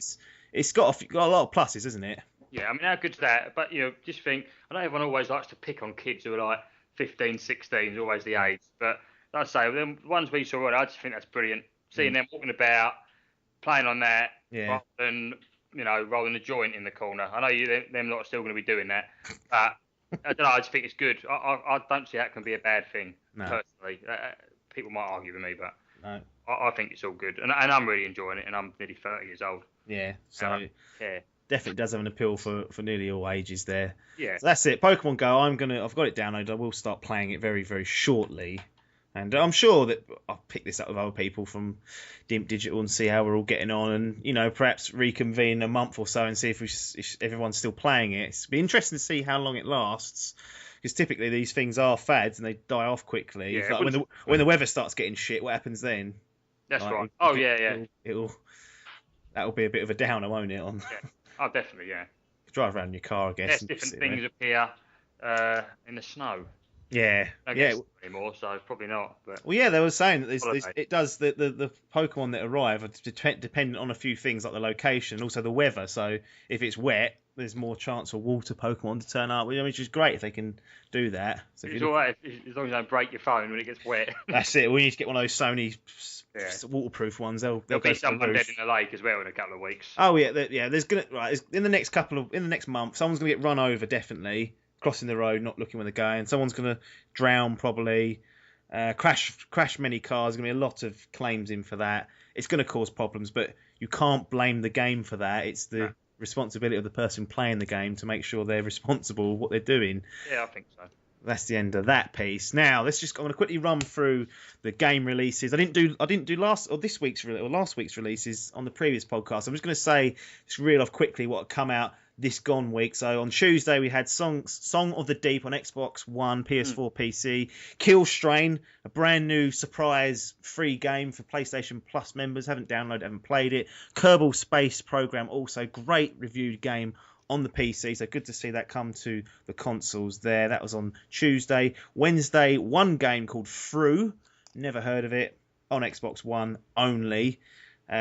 S1: It's got a lot of pluses, isn't it?
S2: Yeah, I mean, how good's that? But just think, I know everyone always likes to pick on kids who are like 15, 16, is always the age. But like I say, the ones we saw, I just think that's brilliant. Seeing them walking about, playing on that, rather than rolling a joint in the corner. I know them lot are still going to be doing that, but I don't know. I just think it's good. I don't see that can be a bad thing personally. People might argue with me, but I think it's all good, and I'm really enjoying it. And I'm nearly 30 years old.
S1: Yeah. So definitely does have an appeal for nearly all ages there.
S2: Yeah.
S1: So that's it. Pokemon Go. I've got it downloaded. I will start playing it very, very shortly. And I'm sure that I'll pick this up with other people from Dimp Digital and see how we're all getting on, and perhaps reconvene a month or so and see if everyone's still playing it. It'll be interesting to see how long it lasts, because typically these things are fads and they die off quickly.
S2: Yeah,
S1: Like when the weather starts getting shit, what happens then?
S2: That's right. Oh yeah.
S1: That'll be a bit of a downer, won't it?
S2: Yeah. Oh, definitely. Yeah.
S1: Drive around in your car, I guess.
S2: Yes, different things appear in the snow.
S1: Yeah,
S2: I guess anymore, so probably not. But
S1: well, yeah, they were saying that it does the Pokemon that arrive are dependent on a few things like the location and also the weather. So if it's wet, there's more chance for water Pokemon to turn up, which is great if they can do that. So
S2: it's all right as long as you don't break your phone when it gets wet.
S1: That's it. We need to get one of those Sony waterproof ones. There'll
S2: be someone dead in the lake as well in a couple of weeks.
S1: Oh yeah, There's in the next month, someone's gonna get run over definitely. Crossing the road, not looking where they're going. Someone's going to drown probably. Crash many cars. Going to be a lot of claims in for that. It's going to cause problems, but you can't blame the game for that. It's the responsibility of the person playing the game to make sure they're responsible for what they're doing.
S2: Yeah, I think so.
S1: That's the end of that piece. Now I'm going to quickly run through the game releases. I didn't do last week's releases on the previous podcast. I'm just going to say, just reel off quickly what come out this gone week. So on Tuesday we had Song of the Deep on Xbox One, PS4, PC. Kill Strain, a brand new surprise free game for PlayStation Plus members. Haven't downloaded, haven't played it. Kerbal Space Program, also great reviewed game on the PC. So good to see that come to the consoles there. That was on Tuesday. Wednesday, one game called Through. Never heard of it. On Xbox One only.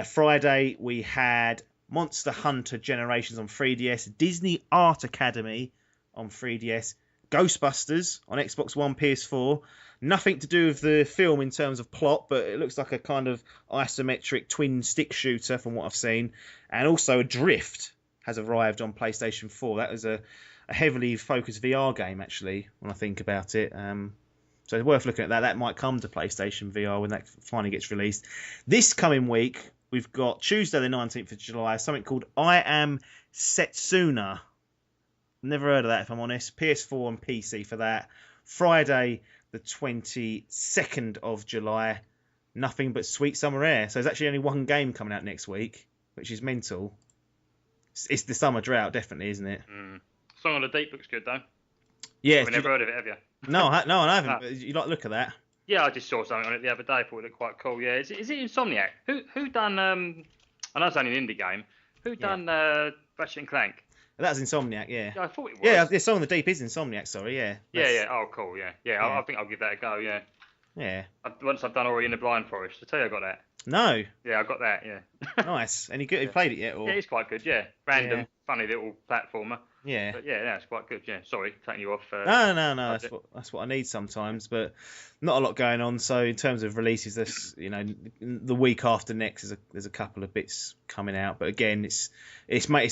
S1: Friday we had Monster Hunter Generations on 3DS, Disney Art Academy on 3DS, Ghostbusters on Xbox One, PS4. Nothing to do with the film in terms of plot, but it looks like a kind of isometric twin stick shooter from what I've seen. And also Adrift has arrived on PlayStation 4. That was a heavily focused VR game, actually, when I think about it. So it's worth looking at that. That might come to PlayStation VR when that finally gets released. This coming week, we've got Tuesday the 19th of July, something called I Am Setsuna. Never heard of that, if I'm honest. PS4 and PC for that. Friday the 22nd of July, nothing but Sweet Summer Air. So there's actually only one game coming out next week, which is mental. It's the summer drought, definitely, isn't it?
S2: Song of the Deep looks good, though.
S1: Yeah.
S2: You've never heard of it, have you?
S1: No, I haven't. But you like look at that?
S2: Yeah, I just saw something on it the other day. Thought it looked quite cool. Yeah, is it Insomniac? Who done? I know it's only an indie game. Who done Ratchet and Clank?
S1: That was Insomniac. Yeah.
S2: Yeah, I thought it was.
S1: Yeah, the Song of the Deep is Insomniac. Sorry. Yeah.
S2: Yeah. Oh, cool. Yeah. I think I'll give that a go. Yeah.
S1: Yeah.
S2: Once I've done Ori in the Blind Forest. I tell you, I got that.
S1: No.
S2: Yeah, I got that. Yeah.
S1: Nice. Any good? Have you played it yet? Or?
S2: Yeah, it's quite good. Yeah. Random, funny little platformer.
S1: Yeah.
S2: But yeah, it's quite good. Yeah. Sorry, cutting you off.
S1: No. That's what I need sometimes, but not a lot going on. So in terms of releases, the week after next there's a couple of bits coming out. But again, it's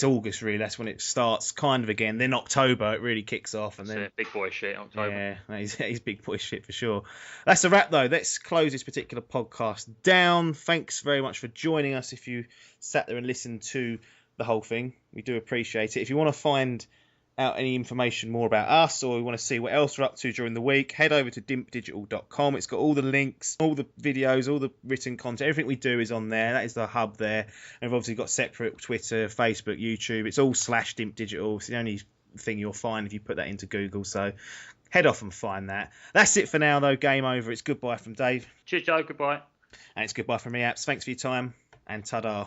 S1: August really. That's when it starts kind of again. Then October it really kicks off, and then
S2: big boy shit. October.
S1: Yeah, he's big boy shit for sure. That's a wrap though. Let's close this particular podcast down. Thanks very much for joining us. If you sat there and listened to the whole thing, we do appreciate it. If you want to find out any information more about us, or you want to see what else we're up to during the week, head over to dimpdigital.com. It's got all the links, all the videos, all the written content, everything we do is on there. That is the hub there. And we've obviously got separate Twitter, Facebook, YouTube. It's all /dimpdigital. It's the only thing you'll find if you put that into Google. So head off and find that. That's it for now though. Game over. It's goodbye from Dave.
S2: Cheers, Joe. Goodbye.
S1: And it's goodbye from me, Apps. Thanks for your time, and ta-da.